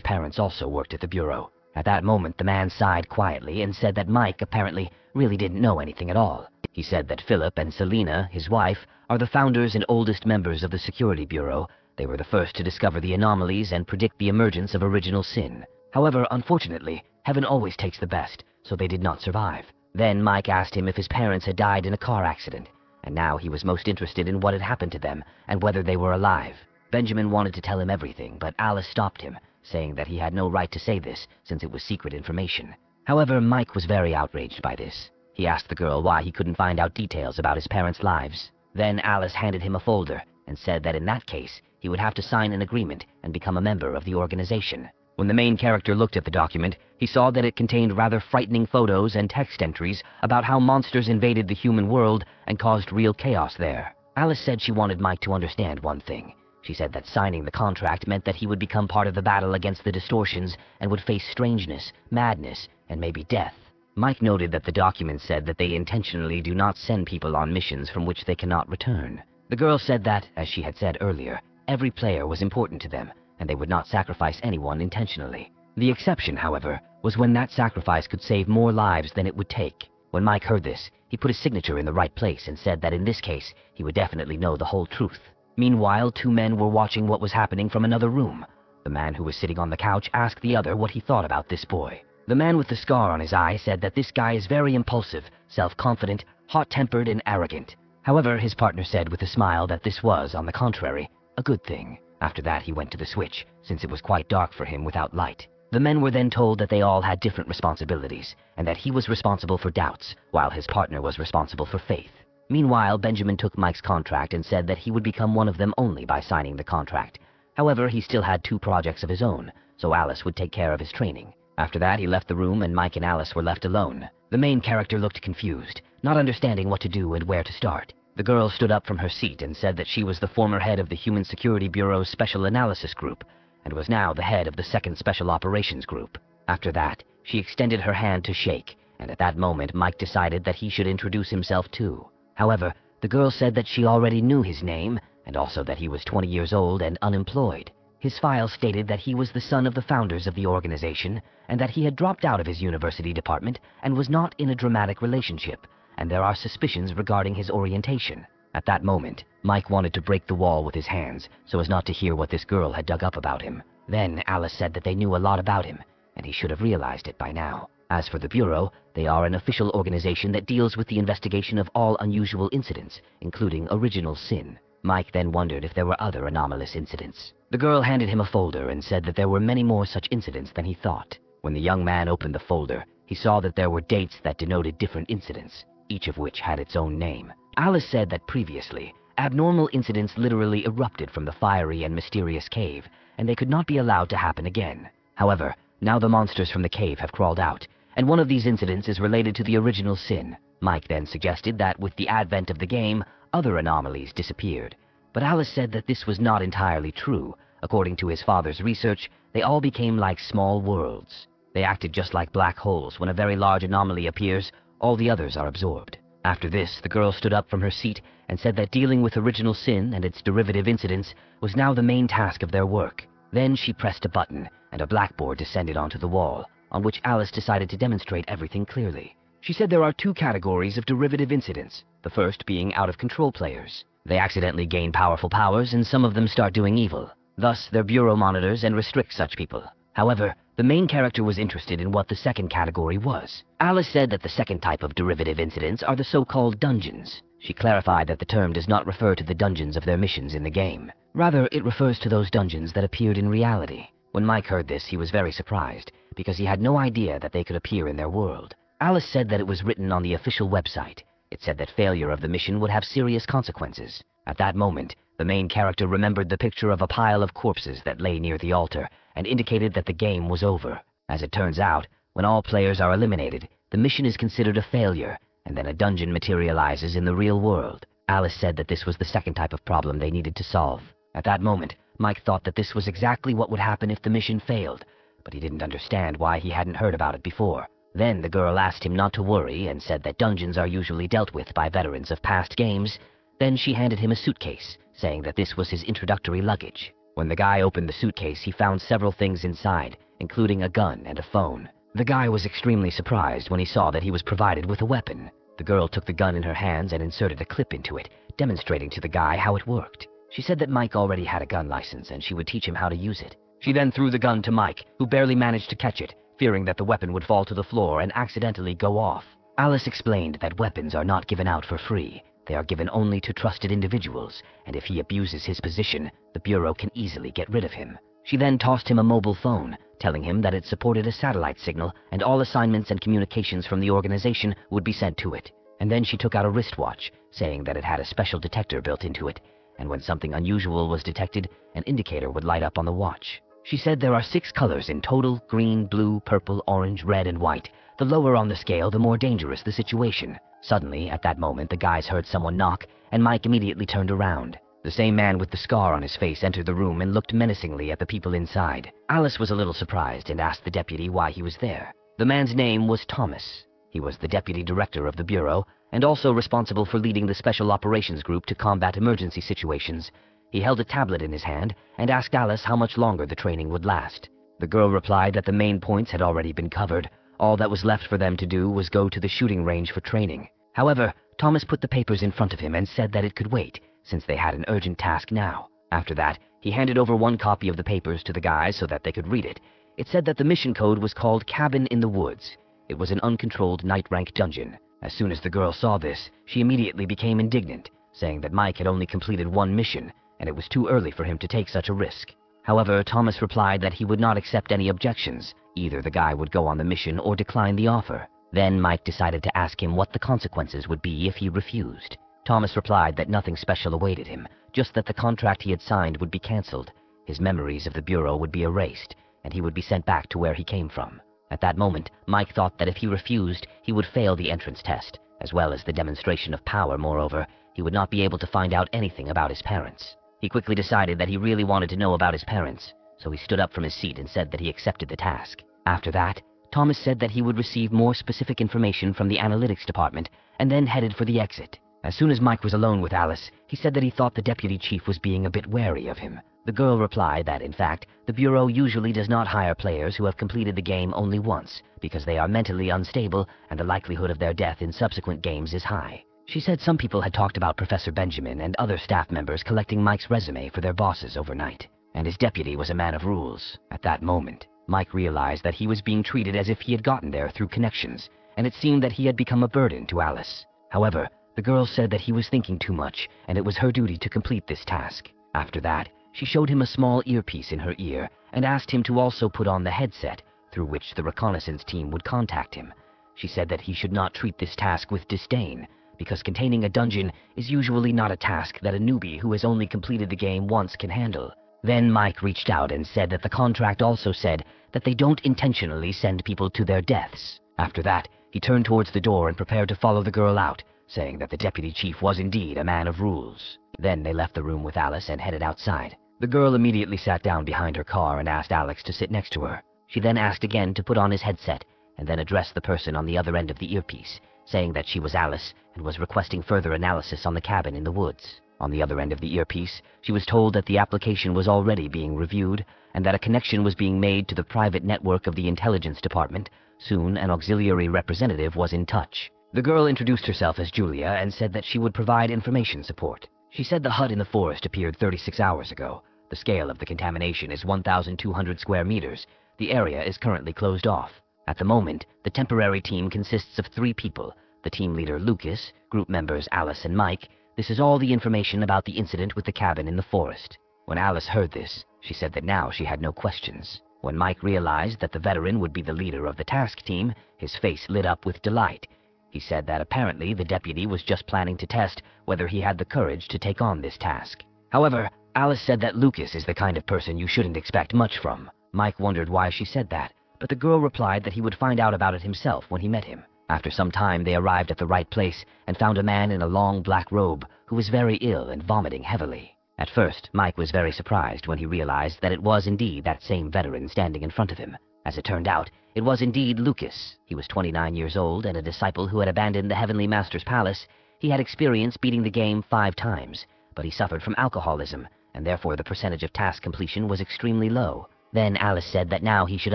parents also worked at the Bureau. At that moment, the man sighed quietly and said that Mike apparently really didn't know anything at all. He said that Philip and Selena, his wife, are the founders and oldest members of the Security Bureau. They were the first to discover the anomalies and predict the emergence of original sin. However, unfortunately, heaven always takes the best, so they did not survive. Then Mike asked him if his parents had died in a car accident, and now he was most interested in what had happened to them and whether they were alive. Benjamin wanted to tell him everything, but Alice stopped him, saying that he had no right to say this since it was secret information. However, Mike was very outraged by this. He asked the girl why he couldn't find out details about his parents' lives. Then Alice handed him a folder and said that in that case, he would have to sign an agreement and become a member of the organization. When the main character looked at the document, he saw that it contained rather frightening photos and text entries about how monsters invaded the human world and caused real chaos there. Alice said she wanted Mike to understand one thing. She said that signing the contract meant that he would become part of the battle against the distortions and would face strangeness, madness, and maybe death. Mike noted that the document said that they intentionally do not send people on missions from which they cannot return. The girl said that, as she had said earlier, every player was important to them, and they would not sacrifice anyone intentionally. The exception, however, was when that sacrifice could save more lives than it would take. When Mike heard this, he put his signature in the right place and said that in this case, he would definitely know the whole truth. Meanwhile, two men were watching what was happening from another room. The man who was sitting on the couch asked the other what he thought about this boy. The man with the scar on his eye said that this guy is very impulsive, self-confident, hot-tempered, and arrogant. However, his partner said with a smile that this was, on the contrary, a good thing. After that, he went to the switch, since it was quite dark for him without light. The men were then told that they all had different responsibilities, and that he was responsible for doubts, while his partner was responsible for faith. Meanwhile, Benjamin took Mike's contract and said that he would become one of them only by signing the contract. However, he still had 2 projects of his own, so Alice would take care of his training. After that, he left the room and Mike and Alice were left alone. The main character looked confused, not understanding what to do and where to start. The girl stood up from her seat and said that she was the former head of the Human Security Bureau's Special Analysis Group, and was now the head of the 2nd Special Operations Group. After that, she extended her hand to shake, and at that moment Mike decided that he should introduce himself too. However, the girl said that she already knew his name, and also that he was 20 years old and unemployed. His file stated that he was the son of the founders of the organization, and that he had dropped out of his university department and was not in a dramatic relationship, and there are suspicions regarding his orientation. At that moment, Mike wanted to break the wall with his hands so as not to hear what this girl had dug up about him. Then Alice said that they knew a lot about him, and he should have realized it by now. As for the Bureau, they are an official organization that deals with the investigation of all unusual incidents, including original sin. Mike then wondered if there were other anomalous incidents. The girl handed him a folder and said that there were many more such incidents than he thought. When the young man opened the folder, he saw that there were dates that denoted different incidents, each of which had its own name. Alice said that previously, abnormal incidents literally erupted from the fiery and mysterious cave, and they could not be allowed to happen again. However, now the monsters from the cave have crawled out, and one of these incidents is related to the original sin. Mike then suggested that with the advent of the game, other anomalies disappeared. But Alice said that this was not entirely true. According to his father's research, they all became like small worlds. They acted just like black holes. When a very large anomaly appears, all the others are absorbed. After this, the girl stood up from her seat and said that dealing with original sin and its derivative incidents was now the main task of their work. Then she pressed a button, and a blackboard descended onto the wall, on which Alice decided to demonstrate everything clearly. She said there are 2 categories of derivative incidents, the first being out-of-control players. They accidentally gain powerful powers, and some of them start doing evil. Thus, their bureau monitors and restricts such people. However, the main character was interested in what the second category was. Alice said that the second type of derivative incidents are the so-called dungeons. She clarified that the term does not refer to the dungeons of their missions in the game. Rather, it refers to those dungeons that appeared in reality. When Mike heard this, he was very surprised, because he had no idea that they could appear in their world. Alice said that it was written on the official website. It said that failure of the mission would have serious consequences. At that moment, the main character remembered the picture of a pile of corpses that lay near the altar, and indicated that the game was over. As it turns out, when all players are eliminated, the mission is considered a failure, and then a dungeon materializes in the real world. Alice said that this was the second type of problem they needed to solve. At that moment, Mike thought that this was exactly what would happen if the mission failed, but he didn't understand why he hadn't heard about it before. Then the girl asked him not to worry and said that dungeons are usually dealt with by veterans of past games. Then she handed him a suitcase, saying that this was his introductory luggage. When the guy opened the suitcase, he found several things inside, including a gun and a phone. The guy was extremely surprised when he saw that he was provided with a weapon. The girl took the gun in her hands and inserted a clip into it, demonstrating to the guy how it worked. She said that Mike already had a gun license and she would teach him how to use it. She then threw the gun to Mike, who barely managed to catch it, fearing that the weapon would fall to the floor and accidentally go off. Alice explained that weapons are not given out for free. They are given only to trusted individuals, and if he abuses his position, the Bureau can easily get rid of him. She then tossed him a mobile phone, telling him that it supported a satellite signal and all assignments and communications from the organization would be sent to it. And then she took out a wristwatch, saying that it had a special detector built into it, and when something unusual was detected, an indicator would light up on the watch. She said there are 6 colors in total: green, blue, purple, orange, red, and white. The lower on the scale, the more dangerous the situation. Suddenly, at that moment, the guys heard someone knock, and Mike immediately turned around. The same man with the scar on his face entered the room and looked menacingly at the people inside. Alice was a little surprised and asked the deputy why he was there. The man's name was Thomas. He was the deputy director of the Bureau, and also responsible for leading the Special Operations Group to combat emergency situations. He held a tablet in his hand and asked Alice how much longer the training would last. The girl replied that the main points had already been covered. All that was left for them to do was go to the shooting range for training. However, Thomas put the papers in front of him and said that it could wait, since they had an urgent task now. After that, he handed over one copy of the papers to the guys so that they could read it. It said that the mission code was called Cabin in the Woods. It was an uncontrolled night-rank dungeon. As soon as the girl saw this, she immediately became indignant, saying that Mike had only completed one mission, and it was too early for him to take such a risk. However, Thomas replied that he would not accept any objections. Either the guy would go on the mission or decline the offer. Then Mike decided to ask him what the consequences would be if he refused. Thomas replied that nothing special awaited him, just that the contract he had signed would be cancelled. His memories of the Bureau would be erased, and he would be sent back to where he came from. At that moment, Mike thought that if he refused, he would fail the entrance test, as well as the demonstration of power. Moreover, he would not be able to find out anything about his parents. He quickly decided that he really wanted to know about his parents, so he stood up from his seat and said that he accepted the task. After that, Thomas said that he would receive more specific information from the analytics department and then headed for the exit. As soon as Mike was alone with Alice, he said that he thought the deputy chief was being a bit wary of him. The girl replied that, in fact, the Bureau usually does not hire players who have completed the game only once, because they are mentally unstable and the likelihood of their death in subsequent games is high. She said some people had talked about Professor Benjamin and other staff members collecting Mike's resume for their bosses overnight, and his deputy was a man of rules. At that moment, Mike realized that he was being treated as if he had gotten there through connections, and it seemed that he had become a burden to Alice. However, the girl said that he was thinking too much, and it was her duty to complete this task. After that, she showed him a small earpiece in her ear and asked him to also put on the headset through which the reconnaissance team would contact him. She said that he should not treat this task with disdain, because containing a dungeon is usually not a task that a newbie who has only completed the game once can handle. Then Mike reached out and said that the contract also said that they don't intentionally send people to their deaths. After that, he turned towards the door and prepared to follow the girl out, saying that the deputy chief was indeed a man of rules. Then they left the room with Alice and headed outside. The girl immediately sat down behind her car and asked Alex to sit next to her. She then asked again to put on his headset, and then addressed the person on the other end of the earpiece, saying that she was Alice and was requesting further analysis on the cabin in the woods. On the other end of the earpiece, she was told that the application was already being reviewed and that a connection was being made to the private network of the intelligence department. Soon, an auxiliary representative was in touch. The girl introduced herself as Julia and said that she would provide information support. She said the hut in the forest appeared 36 hours ago, The scale of the contamination is 1,200 square meters. The area is currently closed off. At the moment, the temporary team consists of 3 people. The team leader, Lucas, group members Alice and Mike. This is all the information about the incident with the cabin in the forest. When Alice heard this, she said that now she had no questions. When Mike realized that the veteran would be the leader of the task team, his face lit up with delight. He said that apparently the deputy was just planning to test whether he had the courage to take on this task. However, Alice said that Lucas is the kind of person you shouldn't expect much from. Mike wondered why she said that, but the girl replied that he would find out about it himself when he met him. After some time, they arrived at the right place and found a man in a long black robe who was very ill and vomiting heavily. At first, Mike was very surprised when he realized that it was indeed that same veteran standing in front of him. As it turned out, it was indeed Lucas. He was 29 years old and a disciple who had abandoned the Heavenly Master's palace. He had experience beating the game 5 times, but he suffered from alcoholism, and therefore the percentage of task completion was extremely low. Then Alice said that now he should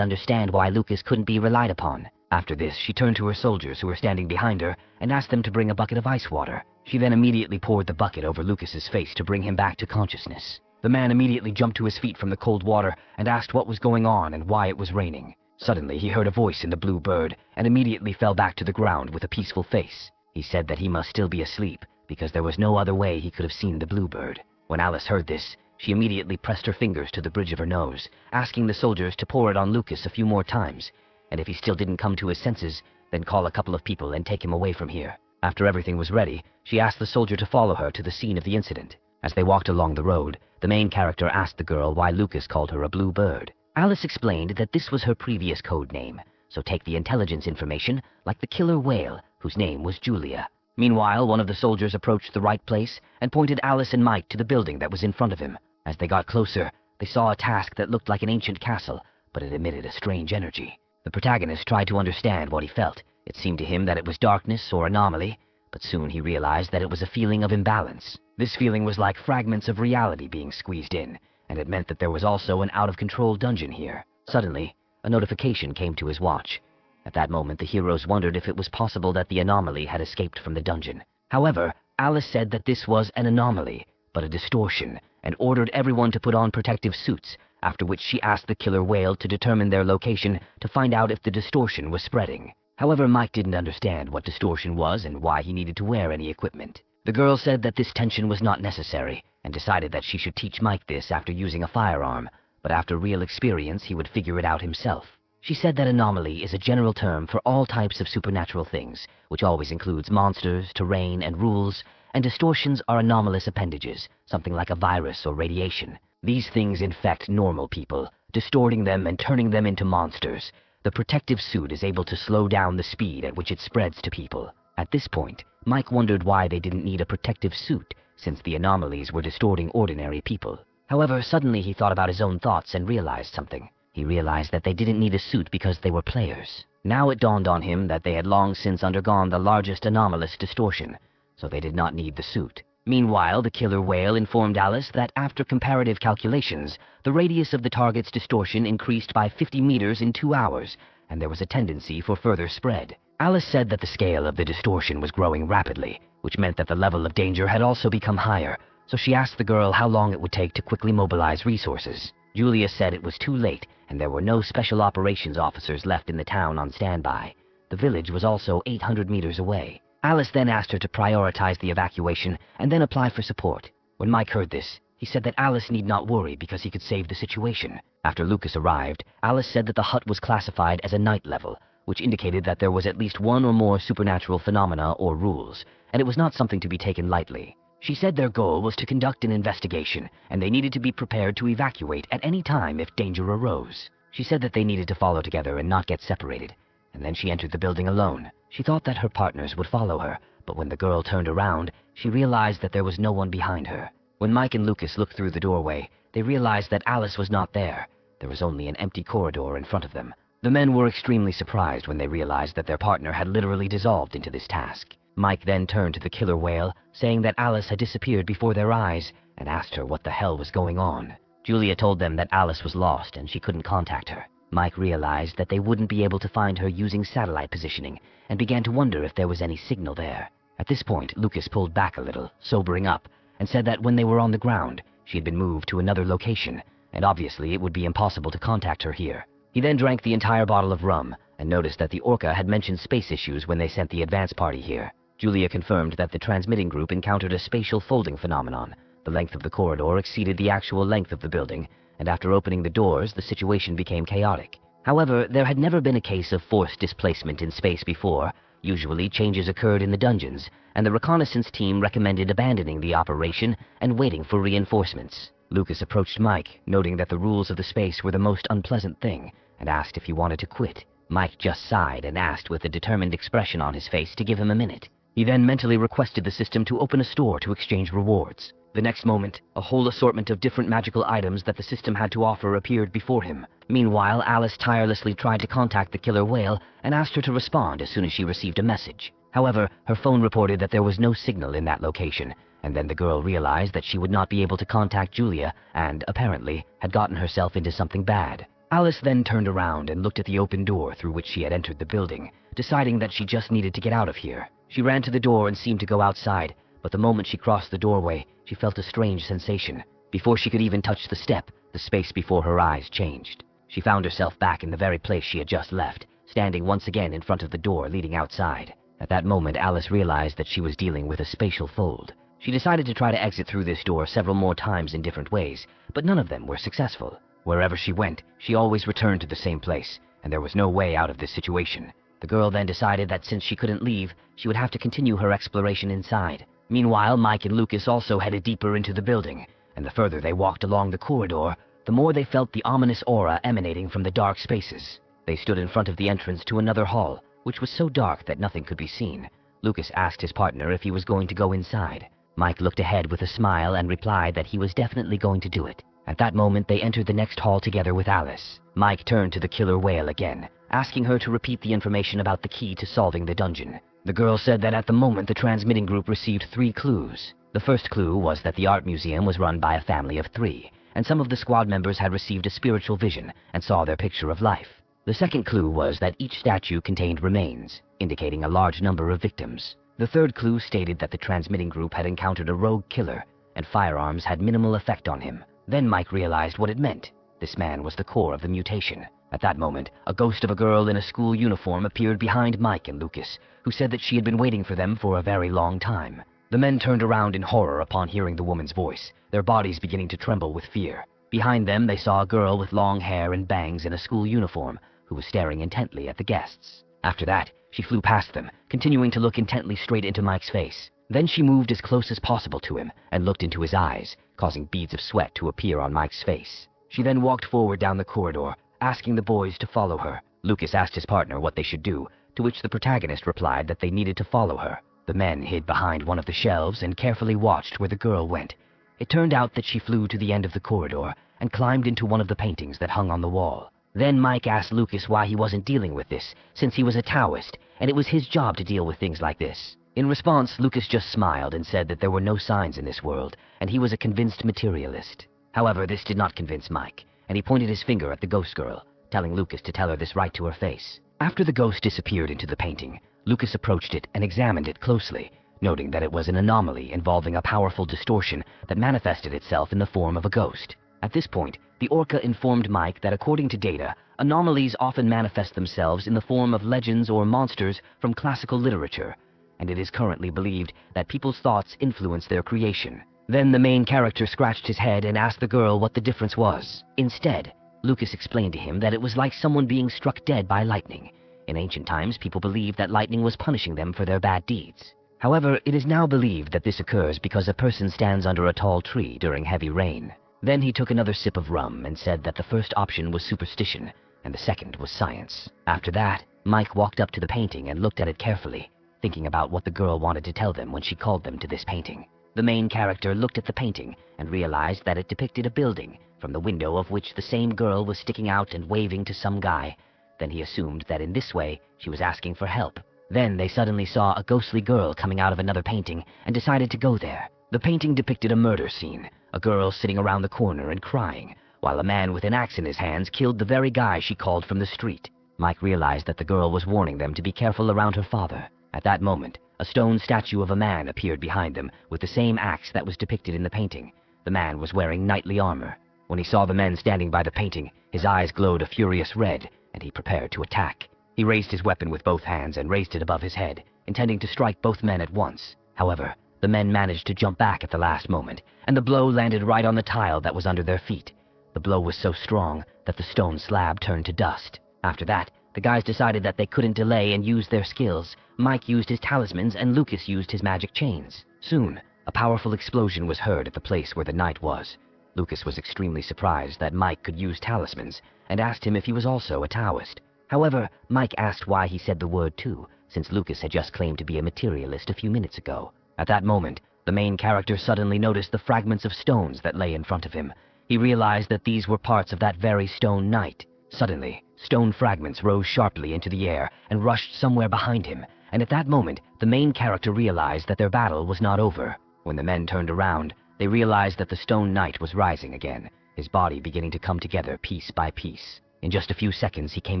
understand why Lucas couldn't be relied upon. After this, she turned to her soldiers who were standing behind her and asked them to bring a bucket of ice water. She then immediately poured the bucket over Lucas's face to bring him back to consciousness. The man immediately jumped to his feet from the cold water and asked what was going on and why it was raining. Suddenly, he heard a voice in the blue bird and immediately fell back to the ground with a peaceful face. He said that he must still be asleep because there was no other way he could have seen the blue bird. When Alice heard this, she immediately pressed her fingers to the bridge of her nose, asking the soldiers to pour it on Lucas a few more times, and if he still didn't come to his senses, then call a couple of people and take him away from here. After everything was ready, she asked the soldier to follow her to the scene of the incident. As they walked along the road, the main character asked the girl why Lucas called her a blue bird. Alice explained that this was her previous code name, so take the intelligence information like the killer whale, whose name was Julia. Meanwhile, one of the soldiers approached the right place and pointed Alice and Mike to the building that was in front of him. As they got closer, they saw a task that looked like an ancient castle, but it emitted a strange energy. The protagonist tried to understand what he felt. It seemed to him that it was darkness or anomaly, but soon he realized that it was a feeling of imbalance. This feeling was like fragments of reality being squeezed in, and it meant that there was also an out-of-control dungeon here. Suddenly, a notification came to his watch. At that moment, the heroes wondered if it was possible that the anomaly had escaped from the dungeon. However, Alice said that this was an anomaly, but a distortion, and ordered everyone to put on protective suits, after which she asked the killer whale to determine their location to find out if the distortion was spreading. However, Mike didn't understand what distortion was and why he needed to wear any equipment. The girl said that this tension was not necessary, and decided that she should teach Mike this after using a firearm, but after real experience he would figure it out himself. She said that anomaly is a general term for all types of supernatural things, which always includes monsters, terrain, and rules, and distortions are anomalous appendages, something like a virus or radiation. These things infect normal people, distorting them and turning them into monsters. The protective suit is able to slow down the speed at which it spreads to people. At this point, Mike wondered why they didn't need a protective suit, since the anomalies were distorting ordinary people. However, suddenly he thought about his own thoughts and realized something. He realized that they didn't need a suit because they were players. Now it dawned on him that they had long since undergone the largest anomalous distortion, so they did not need the suit. Meanwhile, the killer whale informed Alice that after comparative calculations, the radius of the target's distortion increased by 50 meters in 2 hours, and there was a tendency for further spread. Alice said that the scale of the distortion was growing rapidly, which meant that the level of danger had also become higher, so she asked the girl how long it would take to quickly mobilize resources. Julia said it was too late, and there were no special operations officers left in the town on standby. The village was also 800 meters away. Alice then asked her to prioritize the evacuation and then apply for support. When Mike heard this, he said that Alice need not worry because he could save the situation. After Lucas arrived, Alice said that the hut was classified as a night level, which indicated that there was at least one or more supernatural phenomena or rules, and it was not something to be taken lightly. She said their goal was to conduct an investigation, and they needed to be prepared to evacuate at any time if danger arose. She said that they needed to follow together and not get separated, and then she entered the building alone. She thought that her partners would follow her, but when the girl turned around, she realized that there was no one behind her. When Mike and Lucas looked through the doorway, they realized that Alice was not there. There was only an empty corridor in front of them. The men were extremely surprised when they realized that their partner had literally dissolved into this task. Mike then turned to the killer whale, saying that Alice had disappeared before their eyes, and asked her what the hell was going on. Julia told them that Alice was lost and she couldn't contact her. Mike realized that they wouldn't be able to find her using satellite positioning, and began to wonder if there was any signal there. At this point, Lucas pulled back a little, sobering up, and said that when they were on the ground, she had been moved to another location, and obviously it would be impossible to contact her here. He then drank the entire bottle of rum and noticed that the orca had mentioned space issues when they sent the advance party here. Julia confirmed that the transmitting group encountered a spatial folding phenomenon. The length of the corridor exceeded the actual length of the building, and after opening the doors, the situation became chaotic. However, there had never been a case of forced displacement in space before. Usually, changes occurred in the dungeons, and the reconnaissance team recommended abandoning the operation and waiting for reinforcements. Lucas approached Mike, noting that the rules of the space were the most unpleasant thing, and asked if he wanted to quit. Mike just sighed and asked with a determined expression on his face to give him a minute. He then mentally requested the system to open a store to exchange rewards. The next moment, a whole assortment of different magical items that the system had to offer appeared before him. Meanwhile, Alice tirelessly tried to contact the killer whale and asked her to respond as soon as she received a message. However, her phone reported that there was no signal in that location, and then the girl realized that she would not be able to contact Julia and, apparently, had gotten herself into something bad. Alice then turned around and looked at the open door through which she had entered the building, deciding that she just needed to get out of here. She ran to the door and seemed to go outside, but the moment she crossed the doorway, she felt a strange sensation. Before she could even touch the step, the space before her eyes changed. She found herself back in the very place she had just left, standing once again in front of the door leading outside. At that moment, Alice realized that she was dealing with a spatial fold. She decided to try to exit through this door several more times in different ways, but none of them were successful. Wherever she went, she always returned to the same place, and there was no way out of this situation. The girl then decided that since she couldn't leave, she would have to continue her exploration inside. Meanwhile, Mike and Lucas also headed deeper into the building, and the further they walked along the corridor, the more they felt the ominous aura emanating from the dark spaces. They stood in front of the entrance to another hall, which was so dark that nothing could be seen. Lucas asked his partner if he was going to go inside. Mike looked ahead with a smile and replied that he was definitely going to do it. At that moment, they entered the next hall together with Alice. Mike turned to the killer whale again, asking her to repeat the information about the key to solving the dungeon. The girl said that at the moment the transmitting group received 3 clues. The first clue was that the art museum was run by a family of 3, and some of the squad members had received a spiritual vision and saw their picture of life. The second clue was that each statue contained remains, indicating a large number of victims. The third clue stated that the transmitting group had encountered a rogue killer, and firearms had minimal effect on him. Then Mike realized what it meant. This man was the core of the mutation. At that moment, a ghost of a girl in a school uniform appeared behind Mike and Lucas, who said that she had been waiting for them for a very long time. The men turned around in horror upon hearing the woman's voice, their bodies beginning to tremble with fear. Behind them, they saw a girl with long hair and bangs in a school uniform, who was staring intently at the guests. After that, she flew past them, continuing to look intently straight into Mike's face. Then she moved as close as possible to him and looked into his eyes, causing beads of sweat to appear on Mike's face. She then walked forward down the corridor, asking the boys to follow her. Lucas asked his partner what they should do, to which the protagonist replied that they needed to follow her. The men hid behind one of the shelves and carefully watched where the girl went. It turned out that she flew to the end of the corridor and climbed into one of the paintings that hung on the wall. Then Mike asked Lucas why he wasn't dealing with this, since he was a Taoist, and it was his job to deal with things like this. In response, Lucas just smiled and said that there were no signs in this world, and he was a convinced materialist. However, this did not convince Mike, and he pointed his finger at the ghost girl, telling Lucas to tell her this right to her face. After the ghost disappeared into the painting, Lucas approached it and examined it closely, noting that it was an anomaly involving a powerful distortion that manifested itself in the form of a ghost. At this point, the orca informed Mike that according to data, anomalies often manifest themselves in the form of legends or monsters from classical literature, and it is currently believed that people's thoughts influence their creation. Then the main character scratched his head and asked the girl what the difference was. Instead, Lucas explained to him that it was like someone being struck dead by lightning. In ancient times, people believed that lightning was punishing them for their bad deeds. However, it is now believed that this occurs because a person stands under a tall tree during heavy rain. Then he took another sip of rum and said that the first option was superstition, and the second was science. After that, Mike walked up to the painting and looked at it carefully, thinking about what the girl wanted to tell them when she called them to this painting. The main character looked at the painting and realized that it depicted a building, from the window of which the same girl was sticking out and waving to some guy. Then he assumed that in this way, she was asking for help. Then they suddenly saw a ghostly girl coming out of another painting and decided to go there. The painting depicted a murder scene, a girl sitting around the corner and crying, while a man with an axe in his hands killed the very guy she called from the street. Mike realized that the girl was warning them to be careful around her father. At that moment, a stone statue of a man appeared behind them with the same axe that was depicted in the painting. The man was wearing knightly armor. When he saw the men standing by the painting, his eyes glowed a furious red, and he prepared to attack. He raised his weapon with both hands and raised it above his head, intending to strike both men at once. However, the men managed to jump back at the last moment, and the blow landed right on the tile that was under their feet. The blow was so strong that the stone slab turned to dust. After that, the guys decided that they couldn't delay and use their skills. Mike used his talismans and Lucas used his magic chains. Soon, a powerful explosion was heard at the place where the knight was. Lucas was extremely surprised that Mike could use talismans and asked him if he was also a Taoist. However, Mike asked why he said the word too, since Lucas had just claimed to be a materialist a few minutes ago. At that moment, the main character suddenly noticed the fragments of stones that lay in front of him. He realized that these were parts of that very stone knight. Suddenly, stone fragments rose sharply into the air and rushed somewhere behind him, and at that moment, the main character realized that their battle was not over. When the men turned around, they realized that the stone knight was rising again, his body beginning to come together piece by piece. In just a few seconds, he came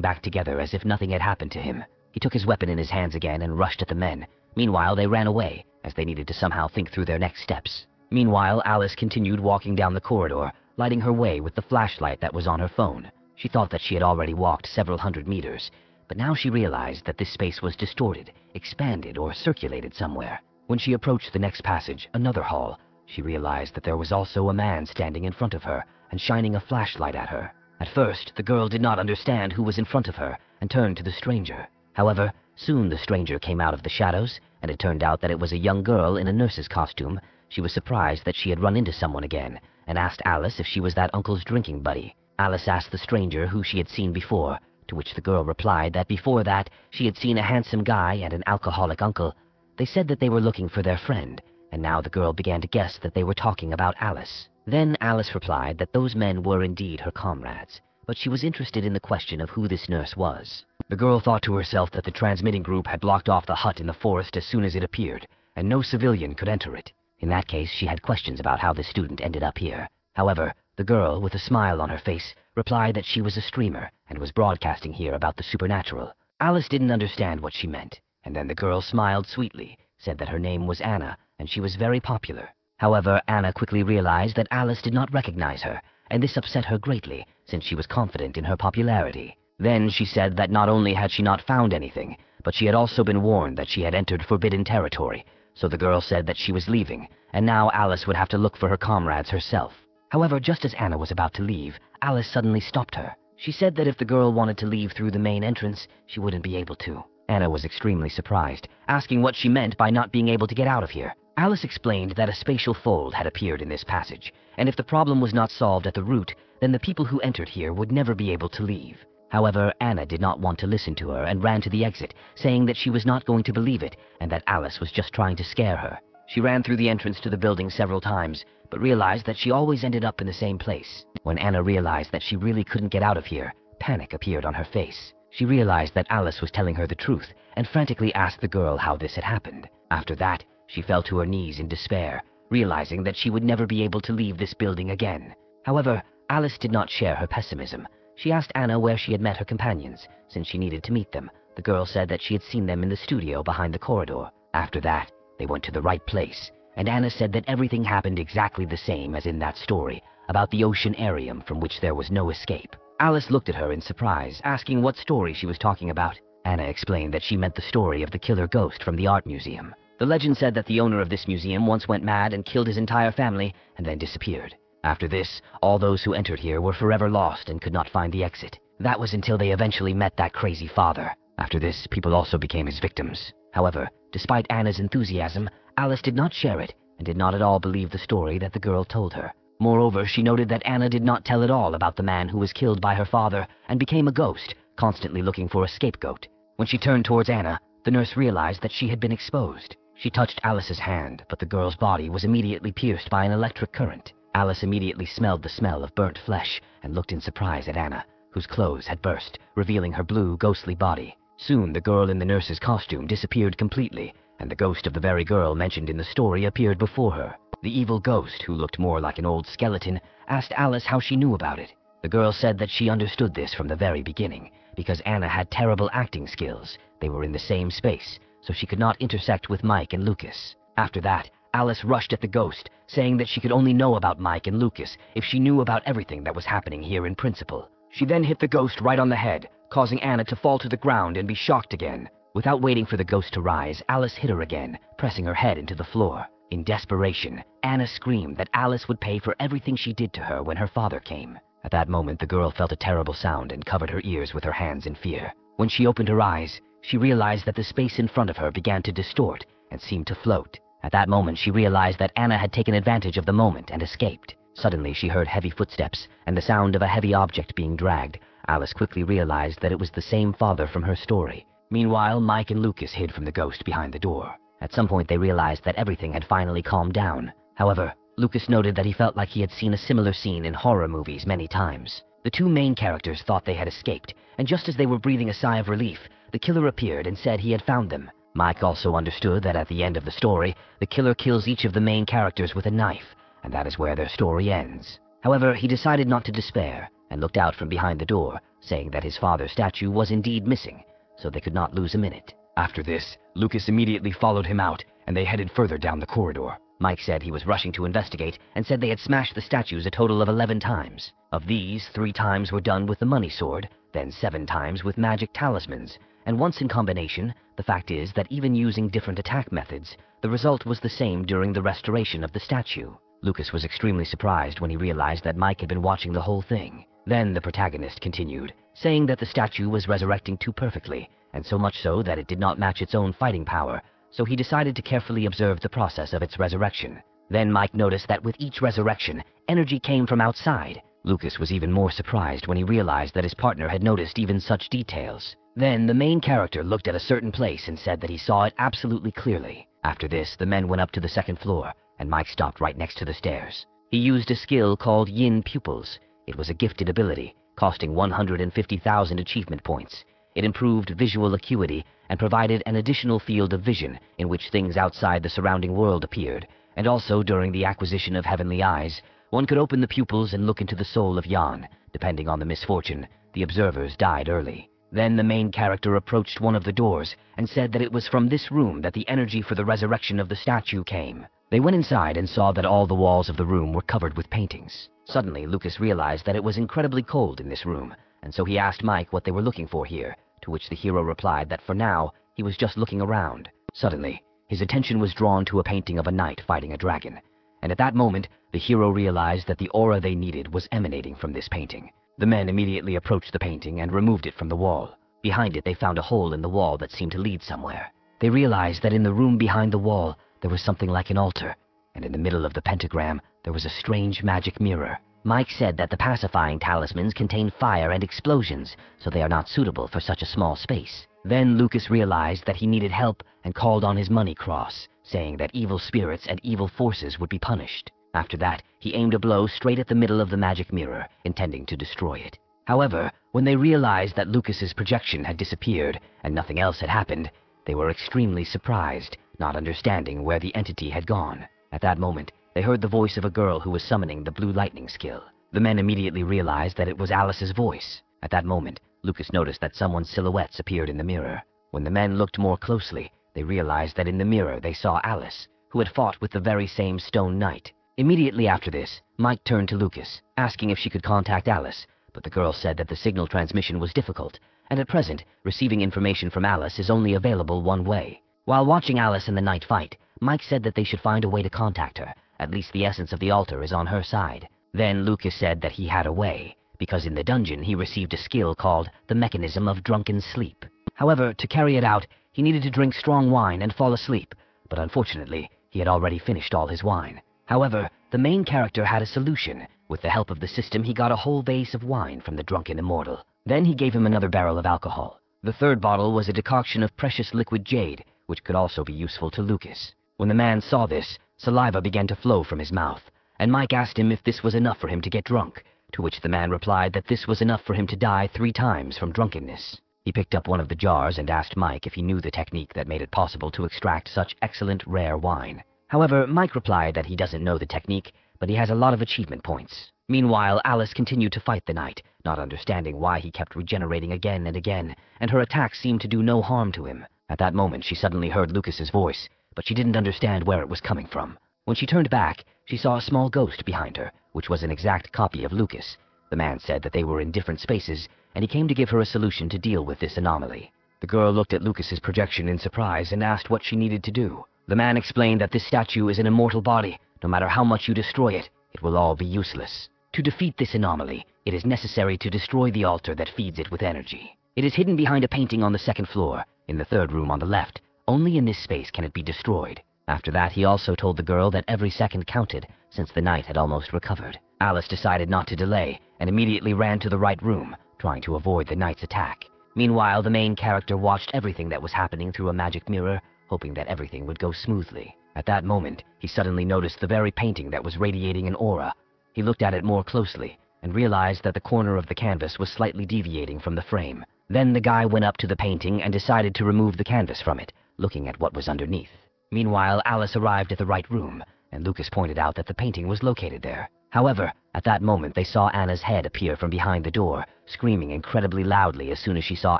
back together as if nothing had happened to him. He took his weapon in his hands again and rushed at the men. Meanwhile, they ran away, as they needed to somehow think through their next steps. Meanwhile, Alice continued walking down the corridor, lighting her way with the flashlight that was on her phone. She thought that she had already walked several hundred meters, but now she realized that this space was distorted, expanded, or circulated somewhere. When she approached the next passage, another hall, she realized that there was also a man standing in front of her and shining a flashlight at her. At first, the girl did not understand who was in front of her and turned to the stranger. However, soon the stranger came out of the shadows, and it turned out that it was a young girl in a nurse's costume. She was surprised that she had run into someone again, and asked Alice if she was that uncle's drinking buddy. Alice asked the stranger who she had seen before, to which the girl replied that before that she had seen a handsome guy and an alcoholic uncle. They said that they were looking for their friend, and now the girl began to guess that they were talking about Alice. Then Alice replied that those men were indeed her comrades, but she was interested in the question of who this nurse was. The girl thought to herself that the transmitting group had blocked off the hut in the forest as soon as it appeared, and no civilian could enter it. In that case, she had questions about how this student ended up here. However, the girl, with a smile on her face, replied that she was a streamer and was broadcasting here about the supernatural. Alice didn't understand what she meant, and then the girl smiled sweetly, said that her name was Anna, and she was very popular. However, Anna quickly realized that Alice did not recognize her, and this upset her greatly, since she was confident in her popularity. Then she said that not only had she not found anything, but she had also been warned that she had entered forbidden territory, so the girl said that she was leaving, and now Alice would have to look for her comrades herself. However, just as Anna was about to leave, Alice suddenly stopped her. She said that if the girl wanted to leave through the main entrance, she wouldn't be able to. Anna was extremely surprised, asking what she meant by not being able to get out of here. Alice explained that a spatial fold had appeared in this passage, and if the problem was not solved at the root, then the people who entered here would never be able to leave. However, Anna did not want to listen to her and ran to the exit, saying that she was not going to believe it and that Alice was just trying to scare her. She ran through the entrance to the building several times, but realized that she always ended up in the same place. When Anna realized that she really couldn't get out of here, panic appeared on her face. She realized that Alice was telling her the truth and frantically asked the girl how this had happened. After that, she fell to her knees in despair, realizing that she would never be able to leave this building again. However, Alice did not share her pessimism. She asked Anna where she had met her companions, since she needed to meet them. The girl said that she had seen them in the studio behind the corridor. After that, they went to the right place, and Anna said that everything happened exactly the same as in that story, about the oceanarium from which there was no escape. Alice looked at her in surprise, asking what story she was talking about. Anna explained that she meant the story of the killer ghost from the art museum. The legend said that the owner of this museum once went mad and killed his entire family and then disappeared. After this, all those who entered here were forever lost and could not find the exit. That was until they eventually met that crazy father. After this, people also became his victims. However, despite Anna's enthusiasm, Alice did not share it and did not at all believe the story that the girl told her. Moreover, she noted that Anna did not tell at all about the man who was killed by her father and became a ghost, constantly looking for a scapegoat. When she turned towards Anna, the nurse realized that she had been exposed. She touched Alice's hand, but the girl's body was immediately pierced by an electric current. Alice immediately smelled the smell of burnt flesh and looked in surprise at Anna, whose clothes had burst, revealing her blue, ghostly body. Soon, the girl in the nurse's costume disappeared completely, and the ghost of the very girl mentioned in the story appeared before her. The evil ghost, who looked more like an old skeleton, asked Alice how she knew about it. The girl said that she understood this from the very beginning, because Anna had terrible acting skills. They were in the same space, so she could not intersect with Mike and Lucas. After that, Alice rushed at the ghost, saying that she could only know about Mike and Lucas if she knew about everything that was happening here in principle. She then hit the ghost right on the head, causing Anna to fall to the ground and be shocked again. Without waiting for the ghost to rise, Alice hit her again, pressing her head into the floor. In desperation, Anna screamed that Alice would pay for everything she did to her when her father came. At that moment, the girl felt a terrible sound and covered her ears with her hands in fear. When she opened her eyes, she realized that the space in front of her began to distort and seemed to float. At that moment, she realized that Anna had taken advantage of the moment and escaped. Suddenly, she heard heavy footsteps and the sound of a heavy object being dragged. Alice quickly realized that it was the same father from her story. Meanwhile, Mike and Lucas hid from the ghost behind the door. At some point, they realized that everything had finally calmed down. However, Lucas noted that he felt like he had seen a similar scene in horror movies many times. The two main characters thought they had escaped, and just as they were breathing a sigh of relief, the killer appeared and said he had found them. Mike also understood that at the end of the story, the killer kills each of the main characters with a knife, and that is where their story ends. However, he decided not to despair, and looked out from behind the door, saying that his father's statue was indeed missing, so they could not lose a minute. After this, Lucas immediately followed him out, and they headed further down the corridor. Mike said he was rushing to investigate, and said they had smashed the statues a total of 11 times. Of these, 3 times were done with the money sword, then 7 times with magic talismans, and once in combination. The fact is that even using different attack methods, the result was the same during the restoration of the statue. Lucas was extremely surprised when he realized that Mike had been watching the whole thing. Then the protagonist continued, saying that the statue was resurrecting too perfectly, and so much so that it did not match its own fighting power, so he decided to carefully observe the process of its resurrection. Then Mike noticed that with each resurrection, energy came from outside. Lucas was even more surprised when he realized that his partner had noticed even such details. Then the main character looked at a certain place and said that he saw it absolutely clearly. After this, the men went up to the 2nd floor, and Mike stopped right next to the stairs. He used a skill called Yin Pupils. It was a gifted ability, costing 150,000 achievement points. It improved visual acuity and provided an additional field of vision in which things outside the surrounding world appeared, and also during the acquisition of heavenly eyes, one could open the pupils and look into the soul of Yan. Depending on the misfortune, the observers died early. Then the main character approached one of the doors and said that it was from this room that the energy for the resurrection of the statue came. They went inside and saw that all the walls of the room were covered with paintings. Suddenly, Lucas realized that it was incredibly cold in this room, and so he asked Mike what they were looking for here, to which the hero replied that for now, he was just looking around. Suddenly, his attention was drawn to a painting of a knight fighting a dragon, and at that moment, the hero realized that the aura they needed was emanating from this painting. The men immediately approached the painting and removed it from the wall. Behind it, they found a hole in the wall that seemed to lead somewhere. They realized that in the room behind the wall, there was something like an altar, and in the middle of the pentagram, there was a strange magic mirror. Mike said that the pacifying talismans contain fire and explosions, so they are not suitable for such a small space. Then Lucas realized that he needed help and called on his money cross, saying that evil spirits and evil forces would be punished. After that, he aimed a blow straight at the middle of the magic mirror, intending to destroy it. However, when they realized that Lucas's projection had disappeared and nothing else had happened, they were extremely surprised, not understanding where the entity had gone. At that moment, they heard the voice of a girl who was summoning the blue lightning skill. The men immediately realized that it was Alice's voice. At that moment, Lucas noticed that someone's silhouettes appeared in the mirror. When the men looked more closely, they realized that in the mirror they saw Alice, who had fought with the very same stone knight. Immediately after this, Mike turned to Lucas, asking if she could contact Alice, but the girl said that the signal transmission was difficult, and at present, receiving information from Alice is only available one way. While watching Alice and the knight fight, Mike said that they should find a way to contact her. At least the essence of the altar is on her side. Then Lucas said that he had a way, because in the dungeon he received a skill called the Mechanism of Drunken Sleep. However, to carry it out, he needed to drink strong wine and fall asleep, but unfortunately, he had already finished all his wine. However, the main character had a solution. With the help of the system, he got a whole vase of wine from the drunken immortal. Then he gave him another barrel of alcohol. The third bottle was a decoction of precious liquid jade, which could also be useful to Lucas. When the man saw this, saliva began to flow from his mouth, and Mike asked him if this was enough for him to get drunk, to which the man replied that this was enough for him to die 3 times from drunkenness. He picked up one of the jars and asked Mike if he knew the technique that made it possible to extract such excellent rare wine. However, Mike replied that he doesn't know the technique, but he has a lot of achievement points. Meanwhile, Alice continued to fight the knight, not understanding why he kept regenerating again and again, and her attacks seemed to do no harm to him. At that moment, she suddenly heard Lucas's voice, but she didn't understand where it was coming from. When she turned back, she saw a small ghost behind her, which was an exact copy of Lucas. The man said that they were in different spaces, and he came to give her a solution to deal with this anomaly. The girl looked at Lucas's projection in surprise and asked what she needed to do. The man explained that this statue is an immortal body. No matter how much you destroy it, it will all be useless. To defeat this anomaly, it is necessary to destroy the altar that feeds it with energy. It is hidden behind a painting on the second floor, in the third room on the left. Only in this space can it be destroyed. After that, he also told the girl that every second counted, since the knight had almost recovered. Alice decided not to delay, and immediately ran to the right room, trying to avoid the knight's attack. Meanwhile, the main character watched everything that was happening through a magic mirror, hoping that everything would go smoothly. At that moment, he suddenly noticed the very painting that was radiating an aura. He looked at it more closely, and realized that the corner of the canvas was slightly deviating from the frame. Then the guy went up to the painting and decided to remove the canvas from it, looking at what was underneath. Meanwhile, Alice arrived at the right room, and Lucas pointed out that the painting was located there. However, at that moment they saw Anna's head appear from behind the door, screaming incredibly loudly as soon as she saw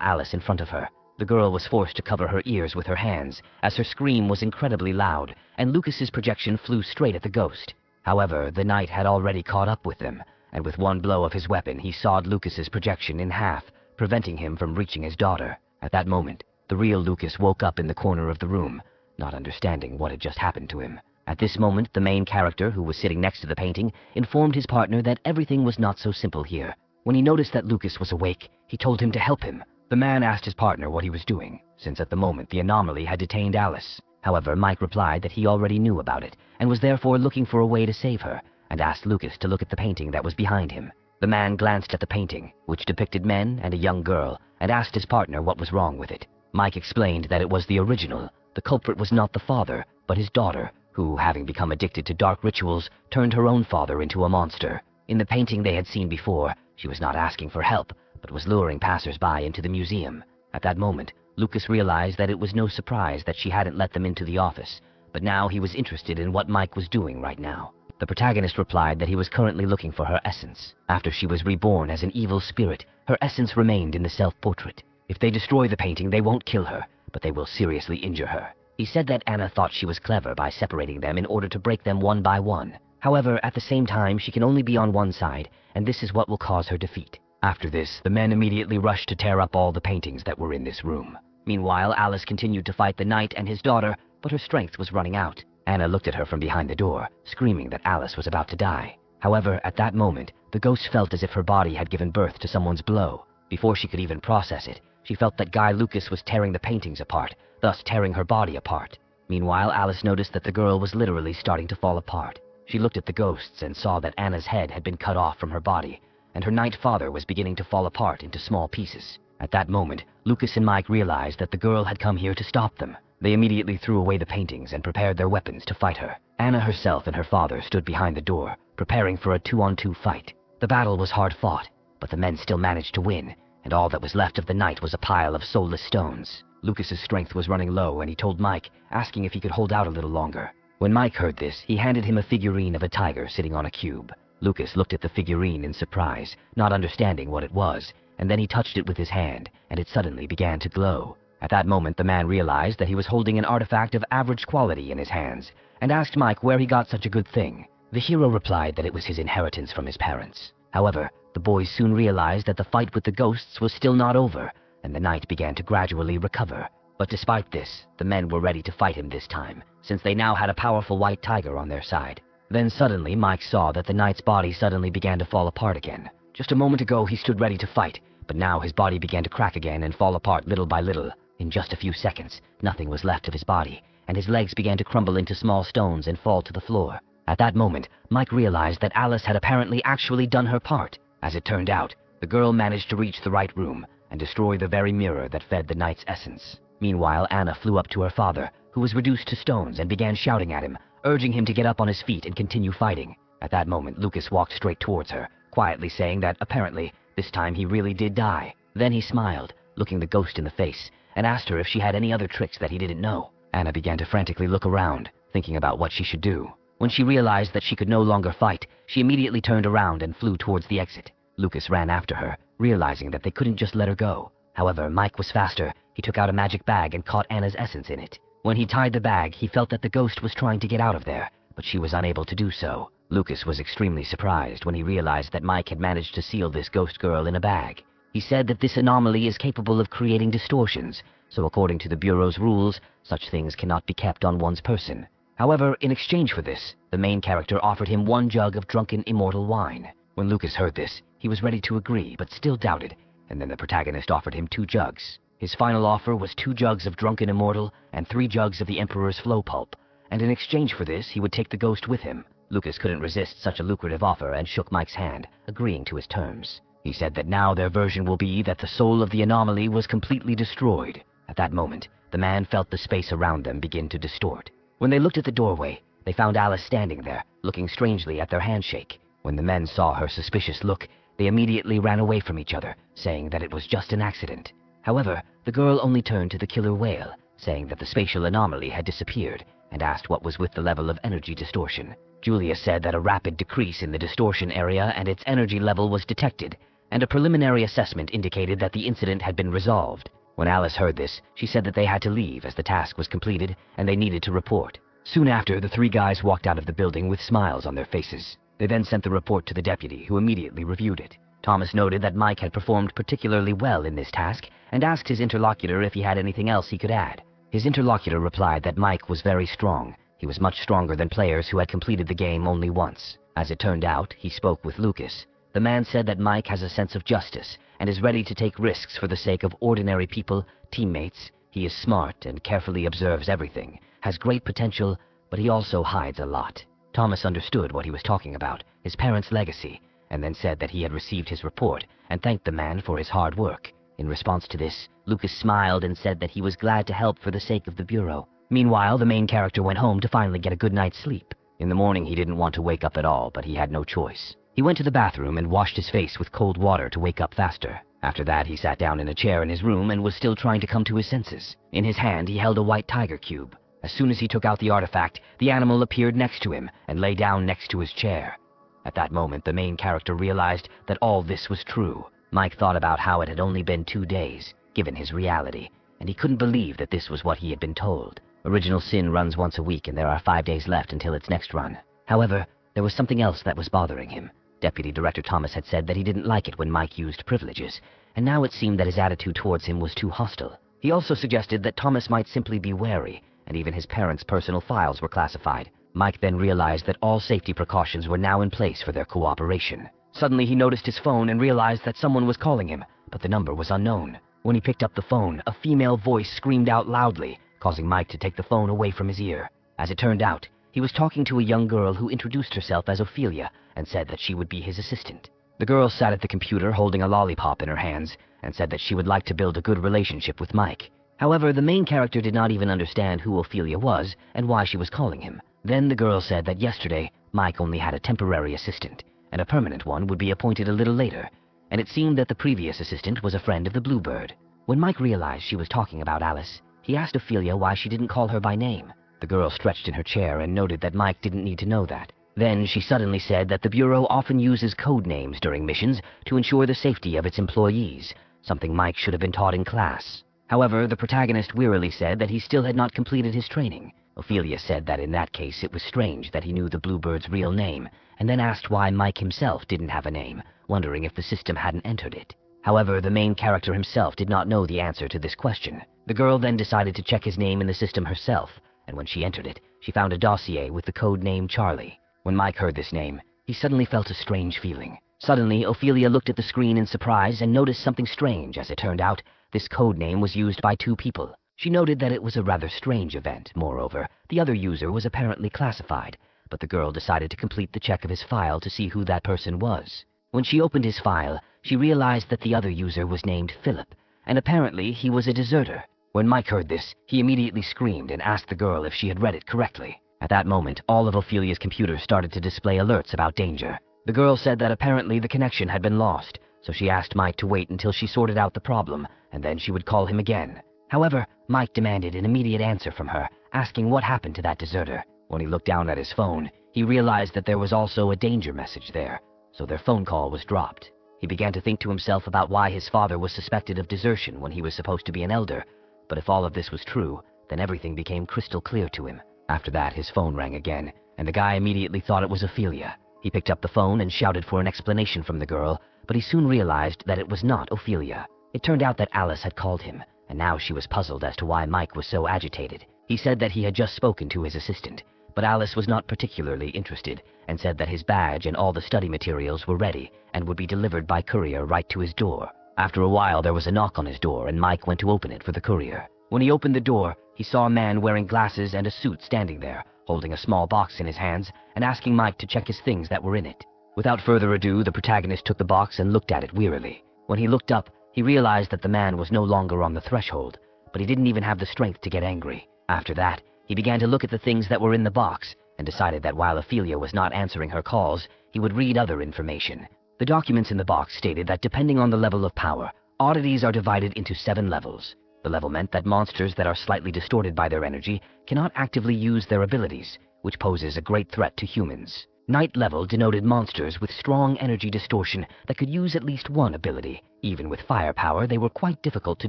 Alice in front of her. The girl was forced to cover her ears with her hands, as her scream was incredibly loud, and Lucas's projection flew straight at the ghost. However, the knight had already caught up with them, and with one blow of his weapon he sawed Lucas's projection in half, preventing him from reaching his daughter. At that moment, the real Lucas woke up in the corner of the room, not understanding what had just happened to him. At this moment, the main character, who was sitting next to the painting, informed his partner that everything was not so simple here. When he noticed that Lucas was awake, he told him to help him. The man asked his partner what he was doing, since at the moment the anomaly had detained Alice. However, Mike replied that he already knew about it, and was therefore looking for a way to save her, and asked Lucas to look at the painting that was behind him. The man glanced at the painting, which depicted men and a young girl, and asked his partner what was wrong with it. Mike explained that it was the original. The culprit was not the father, but his daughter, who, having become addicted to dark rituals, turned her own father into a monster. In the painting they had seen before, she was not asking for help, but was luring passers-by into the museum. At that moment, Lucas realized that it was no surprise that she hadn't let them into the office, but now he was interested in what Mike was doing right now. The protagonist replied that he was currently looking for her essence. After she was reborn as an evil spirit, her essence remained in the self-portrait. If they destroy the painting, they won't kill her, but they will seriously injure her. He said that Anna thought she was clever by separating them in order to break them one by one. However, at the same time, she can only be on one side, and this is what will cause her defeat. After this, the men immediately rushed to tear up all the paintings that were in this room. Meanwhile, Alice continued to fight the knight and his daughter, but her strength was running out. Anna looked at her from behind the door, screaming that Alice was about to die. However, at that moment, the ghost felt as if her body had given birth to someone's blow. Before she could even process it, she felt that Guy Lucas was tearing the paintings apart, thus tearing her body apart. Meanwhile, Alice noticed that the girl was literally starting to fall apart. She looked at the ghosts and saw that Anna's head had been cut off from her body, and her knight father was beginning to fall apart into small pieces. At that moment, Lucas and Mike realized that the girl had come here to stop them. They immediately threw away the paintings and prepared their weapons to fight her. Anna herself and her father stood behind the door, preparing for a 2-on-2 fight. The battle was hard fought, but the men still managed to win, and all that was left of the knight was a pile of soulless stones. Lucas's strength was running low, and he told Mike, asking if he could hold out a little longer. When Mike heard this, he handed him a figurine of a tiger sitting on a cube. Lucas looked at the figurine in surprise, not understanding what it was, and then he touched it with his hand, and it suddenly began to glow. At that moment, the man realized that he was holding an artifact of average quality in his hands, and asked Mike where he got such a good thing. The hero replied that it was his inheritance from his parents. However, the boys soon realized that the fight with the ghosts was still not over, and the knight began to gradually recover. But despite this, the men were ready to fight him this time, since they now had a powerful white tiger on their side. Then suddenly, Mike saw that the knight's body suddenly began to fall apart again. Just a moment ago, he stood ready to fight, but now his body began to crack again and fall apart little by little. In just a few seconds, nothing was left of his body, and his legs began to crumble into small stones and fall to the floor. At that moment, Mike realized that Alice had apparently actually done her part. As it turned out, the girl managed to reach the right room and destroy the very mirror that fed the knight's essence. Meanwhile, Anna flew up to her father, who was reduced to stones, and began shouting at him, urging him to get up on his feet and continue fighting. At that moment, Lucas walked straight towards her, quietly saying that, apparently, this time he really did die. Then he smiled, looking the ghost in the face, and asked her if she had any other tricks that he didn't know. Anna began to frantically look around, thinking about what she should do. When she realized that she could no longer fight, she immediately turned around and flew towards the exit. Lucas ran after her, realizing that they couldn't just let her go. However, Mike was faster. He took out a magic bag and caught Anna's essence in it. When he tied the bag, he felt that the ghost was trying to get out of there, but she was unable to do so. Lucas was extremely surprised when he realized that Mike had managed to seal this ghost girl in a bag. He said that this anomaly is capable of creating distortions, so according to the Bureau's rules, such things cannot be kept on one's person. However, in exchange for this, the main character offered him 1 jug of drunken immortal wine. When Lucas heard this, he was ready to agree, but still doubted, and then the protagonist offered him 2 jugs. His final offer was 2 jugs of drunken immortal and 3 jugs of the Emperor's flow pulp, and in exchange for this, he would take the ghost with him. Lucas couldn't resist such a lucrative offer and shook Mike's hand, agreeing to his terms. He said that now their version will be that the soul of the anomaly was completely destroyed. At that moment, the man felt the space around them begin to distort. When they looked at the doorway, they found Alice standing there, looking strangely at their handshake. When the men saw her suspicious look, they immediately ran away from each other, saying that it was just an accident. However, the girl only turned to the killer whale, saying that the spatial anomaly had disappeared, and asked what was with the level of energy distortion. Julia said that a rapid decrease in the distortion area and its energy level was detected, and a preliminary assessment indicated that the incident had been resolved. When Alice heard this, she said that they had to leave as the task was completed and they needed to report. Soon after, the 3 guys walked out of the building with smiles on their faces. They then sent the report to the deputy, who immediately reviewed it. Thomas noted that Mike had performed particularly well in this task and asked his interlocutor if he had anything else he could add. His interlocutor replied that Mike was very strong. He was much stronger than players who had completed the game only once. As it turned out, he spoke with Lucas. The man said that Mike has a sense of justice and is ready to take risks for the sake of ordinary people, teammates. He is smart and carefully observes everything, has great potential, but he also hides a lot. Thomas understood what he was talking about, his parents' legacy, and then said that he had received his report and thanked the man for his hard work. In response to this, Lucas smiled and said that he was glad to help for the sake of the Bureau. Meanwhile, the main character went home to finally get a good night's sleep. In the morning, he didn't want to wake up at all, but he had no choice. He went to the bathroom and washed his face with cold water to wake up faster. After that, he sat down in a chair in his room and was still trying to come to his senses. In his hand, he held a white tiger cube. As soon as he took out the artifact, the animal appeared next to him and lay down next to his chair. At that moment, the main character realized that all this was true. Mike thought about how it had only been 2 days, given his reality, and he couldn't believe that this was what he had been told. Original Sin runs once a week and there are 5 days left until its next run. However, there was something else that was bothering him. Deputy Director Thomas had said that he didn't like it when Mike used privileges, and now it seemed that his attitude towards him was too hostile. He also suggested that Thomas might simply be wary, and even his parents' personal files were classified. Mike then realized that all safety precautions were now in place for their cooperation. Suddenly he noticed his phone and realized that someone was calling him, but the number was unknown. When he picked up the phone, a female voice screamed out loudly, causing Mike to take the phone away from his ear. As it turned out, he was talking to a young girl who introduced herself as Ophelia and said that she would be his assistant. The girl sat at the computer holding a lollipop in her hands and said that she would like to build a good relationship with Mike. However, the main character did not even understand who Ophelia was and why she was calling him. Then the girl said that yesterday, Mike only had a temporary assistant, and a permanent one would be appointed a little later, and it seemed that the previous assistant was a friend of the Bluebird. When Mike realized she was talking about Alice, he asked Ophelia why she didn't call her by name. The girl stretched in her chair and noted that Mike didn't need to know that. Then she suddenly said that the Bureau often uses code names during missions to ensure the safety of its employees, something Mike should have been taught in class. However, the protagonist wearily said that he still had not completed his training. Ophelia said that in that case it was strange that he knew the Bluebird's real name, and then asked why Mike himself didn't have a name, wondering if the system hadn't entered it. However, the main character himself did not know the answer to this question. The girl then decided to check his name in the system herself, and when she entered it, she found a dossier with the code name Charlie. When Mike heard this name, he suddenly felt a strange feeling. Suddenly, Ophelia looked at the screen in surprise and noticed something strange. As it turned out, this code name was used by 2 people. She noted that it was a rather strange event. Moreover, the other user was apparently classified, but the girl decided to complete the check of his file to see who that person was. When she opened his file, she realized that the other user was named Philip, and apparently he was a deserter. When Mike heard this, he immediately screamed and asked the girl if she had read it correctly. At that moment, all of Ophelia's computers started to display alerts about danger. The girl said that apparently the connection had been lost, so she asked Mike to wait until she sorted out the problem, and then she would call him again. However, Mike demanded an immediate answer from her, asking what happened to that deserter. When he looked down at his phone, he realized that there was also a danger message there, so their phone call was dropped. He began to think to himself about why his father was suspected of desertion when he was supposed to be an elder, but if all of this was true, Then everything became crystal clear to him. After that, his phone rang again, and the guy immediately thought it was Ophelia. He picked up the phone and shouted for an explanation from the girl, but he soon realized that it was not Ophelia. It turned out that Alice had called him, and now she was puzzled as to why Mike was so agitated. He said that he had just spoken to his assistant, but Alice was not particularly interested, and said that his badge and all the study materials were ready and would be delivered by courier right to his door. After a while, there was a knock on his door, and Mike went to open it for the courier. When he opened the door, he saw a man wearing glasses and a suit standing there, holding a small box in his hands and asking Mike to check his things that were in it. Without further ado, the protagonist took the box and looked at it wearily. When he looked up, he realized that the man was no longer on the threshold, but he didn't even have the strength to get angry. After that, he began to look at the things that were in the box and decided that while Ophelia was not answering her calls, he would read other information. The documents in the box stated that depending on the level of power, oddities are divided into 7 levels. The level meant that monsters that are slightly distorted by their energy cannot actively use their abilities, which poses a great threat to humans. Night level denoted monsters with strong energy distortion that could use at least one ability. Even with firepower, they were quite difficult to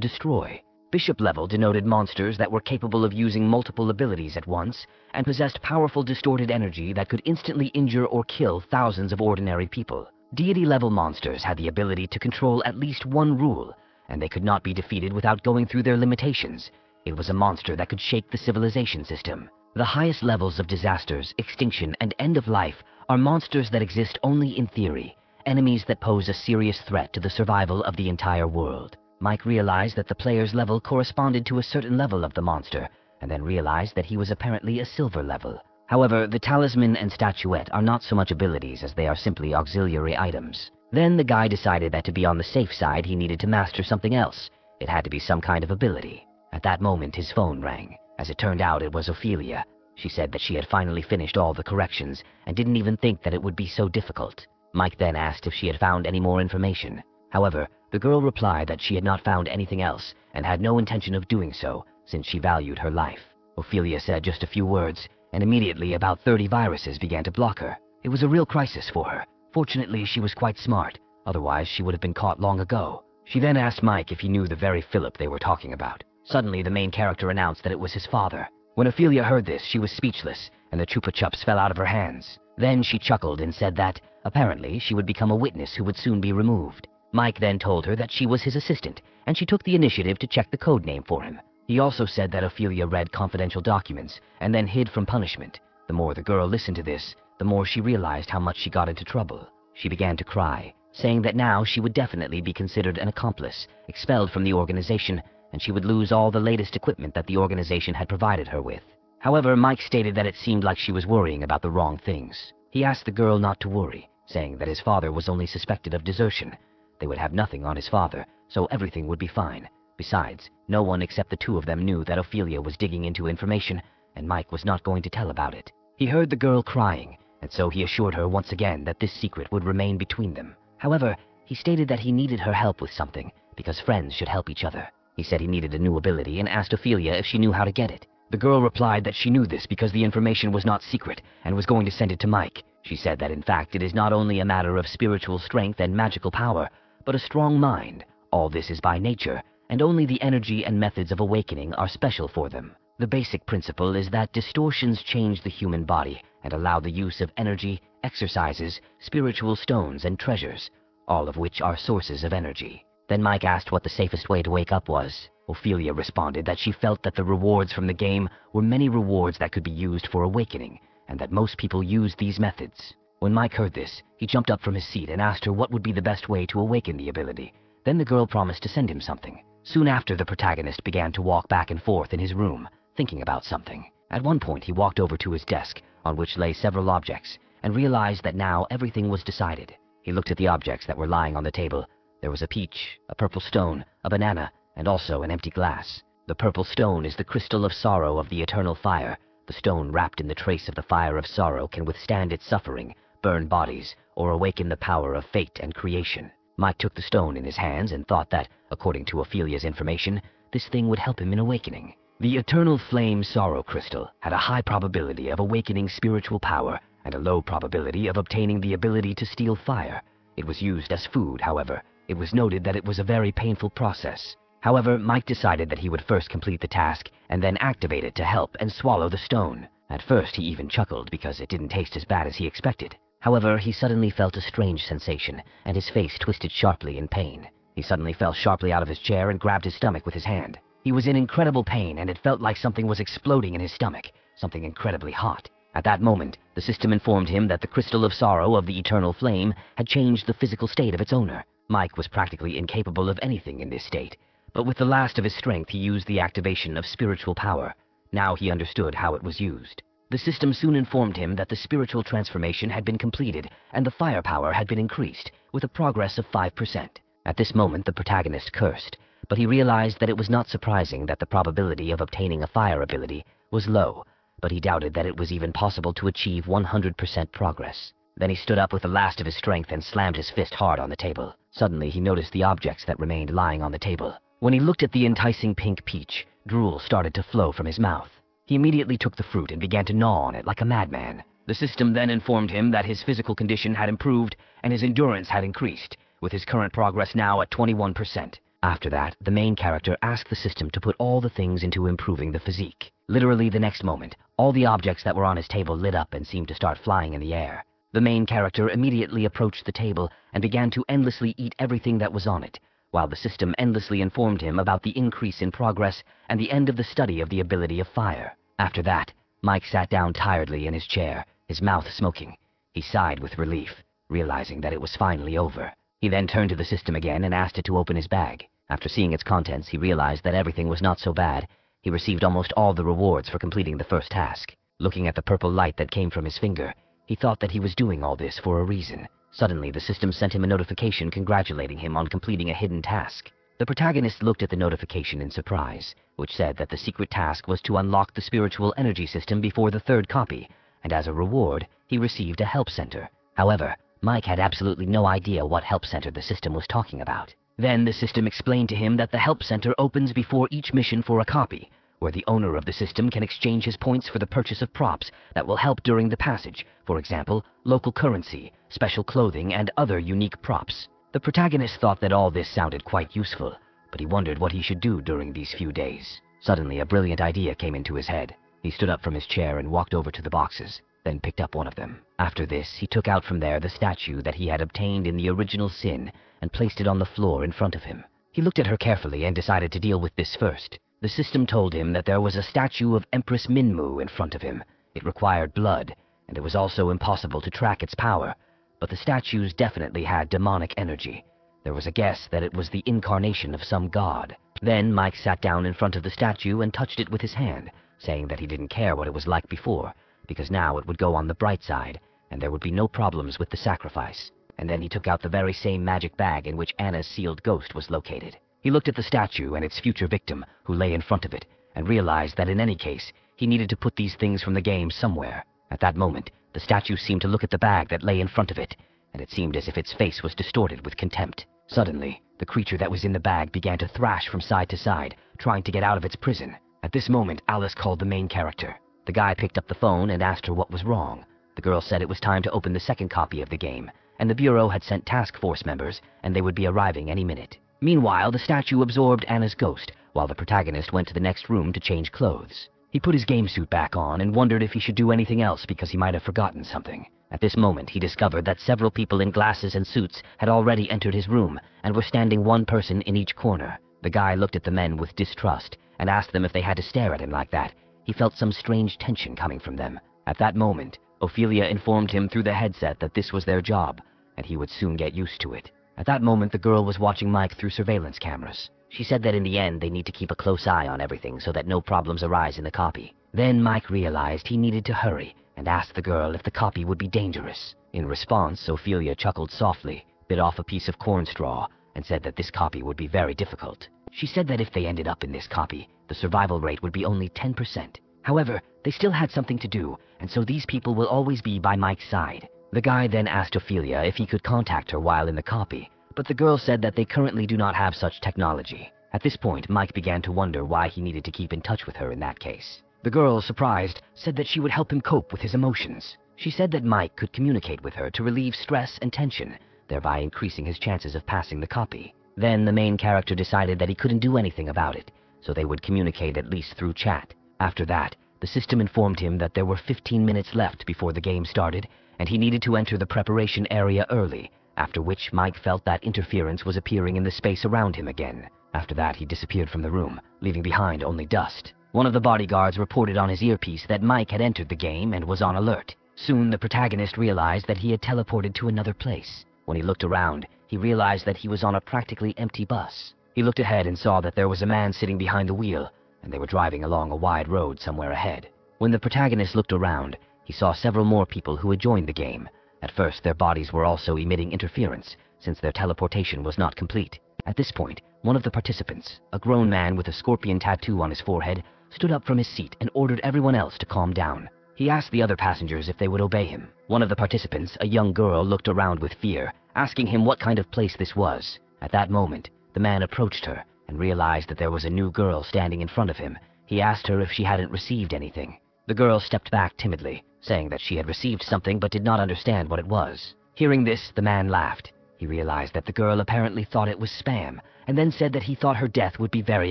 destroy. Bishop level denoted monsters that were capable of using multiple abilities at once and possessed powerful distorted energy that could instantly injure or kill thousands of ordinary people. Deity level monsters had the ability to control at least one rule, and they could not be defeated without going through their limitations. It was a monster that could shake the civilization system. The highest levels of disasters, extinction, and end of life are monsters that exist only in theory, enemies that pose a serious threat to the survival of the entire world. Mike realized that the player's level corresponded to a certain level of the monster, and then realized that he was apparently a silver level. However, the talisman and statuette are not so much abilities as they are simply auxiliary items. Then the guy decided that to be on the safe side, he needed to master something else. It had to be some kind of ability. At that moment, his phone rang. As it turned out, it was Ophelia. She said that she had finally finished all the corrections and didn't even think that it would be so difficult. Mike then asked if she had found any more information. However, the girl replied that she had not found anything else and had no intention of doing so since she valued her life. Ophelia said just a few words, and immediately about 30 viruses began to block her. It was a real crisis for her. Fortunately, she was quite smart, otherwise she would have been caught long ago. She then asked Mike if he knew the very Philip they were talking about. Suddenly, the main character announced that it was his father. When Ophelia heard this, she was speechless, and the chupa chups fell out of her hands. Then she chuckled and said that, apparently, she would become a witness who would soon be removed. Mike then told her that she was his assistant, and she took the initiative to check the code name for him. He also said that Ophelia read confidential documents and then hid from punishment. The more the girl listened to this, the more she realized how much she got into trouble. She began to cry, saying that now she would definitely be considered an accomplice, expelled from the organization, and she would lose all the latest equipment that the organization had provided her with. However, Mike stated that it seemed like she was worrying about the wrong things. He asked the girl not to worry, saying that his father was only suspected of desertion. They would have nothing on his father, so everything would be fine. Besides, no one except the two of them knew that Ophelia was digging into information, and Mike was not going to tell about it. He heard the girl crying, and so he assured her once again that this secret would remain between them. However, he stated that he needed her help with something, because friends should help each other. He said he needed a new ability and asked Ophelia if she knew how to get it. The girl replied that she knew this because the information was not secret and was going to send it to Mike. She said that in fact it is not only a matter of spiritual strength and magical power, but a strong mind. All this is by nature, and only the energy and methods of awakening are special for them. The basic principle is that distortions change the human body and allow the use of energy, exercises, spiritual stones, and treasures, all of which are sources of energy. Then Mike asked what the safest way to wake up was. Ophelia responded that she felt that the rewards from the game were many rewards that could be used for awakening, and that most people used these methods. When Mike heard this, he jumped up from his seat and asked her what would be the best way to awaken the ability. Then the girl promised to send him something. Soon after, the protagonist began to walk back and forth in his room, thinking about something. At one point, he walked over to his desk, on which lay several objects, and realized that now everything was decided. He looked at the objects that were lying on the table. There was a peach, a purple stone, a banana, and also an empty glass. The purple stone is the crystal of sorrow of the eternal fire. The stone wrapped in the trace of the fire of sorrow can withstand its suffering, burn bodies, or awaken the power of fate and creation. Mike took the stone in his hands and thought that, according to Ophelia's information, this thing would help him in awakening. The eternal flame sorrow crystal had a high probability of awakening spiritual power and a low probability of obtaining the ability to steal fire. It was used as food, however. It was noted that it was a very painful process. However, Mike decided that he would first complete the task and then activate it to help and swallow the stone. At first, he even chuckled because it didn't taste as bad as he expected. However, he suddenly felt a strange sensation, and his face twisted sharply in pain. He suddenly fell sharply out of his chair and grabbed his stomach with his hand. He was in incredible pain, and it felt like something was exploding in his stomach, something incredibly hot. At that moment, the system informed him that the crystal of sorrow of the eternal flame had changed the physical state of its owner. Mike was practically incapable of anything in this state, but with the last of his strength he used the activation of spiritual power. Now he understood how it was used. The system soon informed him that the spiritual transformation had been completed and the firepower had been increased, with a progress of 5%. At this moment the protagonist cursed, but he realized that it was not surprising that the probability of obtaining a fire ability was low, but he doubted that it was even possible to achieve 100% progress. Then he stood up with the last of his strength and slammed his fist hard on the table. Suddenly he noticed the objects that remained lying on the table. When he looked at the enticing pink peach, drool started to flow from his mouth. He immediately took the fruit and began to gnaw on it like a madman. The system then informed him that his physical condition had improved and his endurance had increased, with his current progress now at 21%. After that, the main character asked the system to put all the things into improving the physique. Literally the next moment, all the objects that were on his table lit up and seemed to start flying in the air. The main character immediately approached the table and began to endlessly eat everything that was on it, while the system endlessly informed him about the increase in progress and the end of the study of the ability of fire. After that, Mike sat down tiredly in his chair, his mouth smoking. He sighed with relief, realizing that it was finally over. He then turned to the system again and asked it to open his bag. After seeing its contents, he realized that everything was not so bad. He received almost all the rewards for completing the first task. Looking at the purple light that came from his finger, he thought that he was doing all this for a reason. Suddenly, the system sent him a notification congratulating him on completing a hidden task. The protagonist looked at the notification in surprise, which said that the secret task was to unlock the spiritual energy system before the third copy, and as a reward, he received a help center. However, Mike had absolutely no idea what help center the system was talking about. Then the system explained to him that the help center opens before each mission for a copy, where the owner of the system can exchange his points for the purchase of props that will help during the passage, for example, local currency, special clothing, and other unique props. The protagonist thought that all this sounded quite useful, but he wondered what he should do during these few days. Suddenly, a brilliant idea came into his head. He stood up from his chair and walked over to the boxes, then picked up one of them. After this, he took out from there the statue that he had obtained in the original sin and placed it on the floor in front of him. He looked at her carefully and decided to deal with this first. The system told him that there was a statue of Empress Minmu in front of him. It required blood, and it was also impossible to track its power, but the statues definitely had demonic energy. There was a guess that it was the incarnation of some god. Then Mike sat down in front of the statue and touched it with his hand, saying that he didn't care what it was like before, because now it would go on the bright side, and there would be no problems with the sacrifice. And then he took out the very same magic bag in which Anna's sealed ghost was located. He looked at the statue and its future victim, who lay in front of it, and realized that in any case, he needed to put these things from the game somewhere. At that moment, the statue seemed to look at the bag that lay in front of it, and it seemed as if its face was distorted with contempt. Suddenly, the creature that was in the bag began to thrash from side to side, trying to get out of its prison. At this moment, Alice called the main character. The guy picked up the phone and asked her what was wrong. The girl said it was time to open the second copy of the game, and the Bureau had sent task force members, and they would be arriving any minute. Meanwhile, the statue absorbed Anna's ghost, while the protagonist went to the next room to change clothes. He put his game suit back on and wondered if he should do anything else because he might have forgotten something. At this moment, he discovered that several people in glasses and suits had already entered his room and were standing one person in each corner. The guy looked at the men with distrust and asked them if they had to stare at him like that. He felt some strange tension coming from them. At that moment, Ophelia informed him through the headset that this was their job, and he would soon get used to it. At that moment, the girl was watching Mike through surveillance cameras. She said that in the end, they need to keep a close eye on everything so that no problems arise in the copy. Then Mike realized he needed to hurry and asked the girl if the copy would be dangerous. In response, Ophelia chuckled softly, bit off a piece of corn straw, and said that this copy would be very difficult. She said that if they ended up in this copy, the survival rate would be only 10%. However, they still had something to do, and so these people will always be by Mike's side. The guy then asked Ophelia if he could contact her while in the copy, but the girl said that they currently do not have such technology. At this point, Mike began to wonder why he needed to keep in touch with her in that case. The girl, surprised, said that she would help him cope with his emotions. She said that Mike could communicate with her to relieve stress and tension, thereby increasing his chances of passing the copy. Then the main character decided that he couldn't do anything about it, so they would communicate at least through chat. After that, the system informed him that there were 15 minutes left before the game started, and he needed to enter the preparation area early, after which Mike felt that interference was appearing in the space around him again. After that, he disappeared from the room, leaving behind only dust. One of the bodyguards reported on his earpiece that Mike had entered the game and was on alert. Soon, the protagonist realized that he had teleported to another place. When he looked around, he realized that he was on a practically empty bus. He looked ahead and saw that there was a man sitting behind the wheel, and they were driving along a wide road somewhere ahead. When the protagonist looked around, he saw several more people who had joined the game. At first, their bodies were also emitting interference, since their teleportation was not complete. At this point, one of the participants, a grown man with a scorpion tattoo on his forehead, stood up from his seat and ordered everyone else to calm down. He asked the other passengers if they would obey him. One of the participants, a young girl, looked around with fear, asking him what kind of place this was. At that moment, the man approached her and realized that there was a new girl standing in front of him. He asked her if she hadn't received anything. The girl stepped back timidly, saying that she had received something but did not understand what it was. Hearing this, the man laughed. He realized that the girl apparently thought it was spam, and then said that he thought her death would be very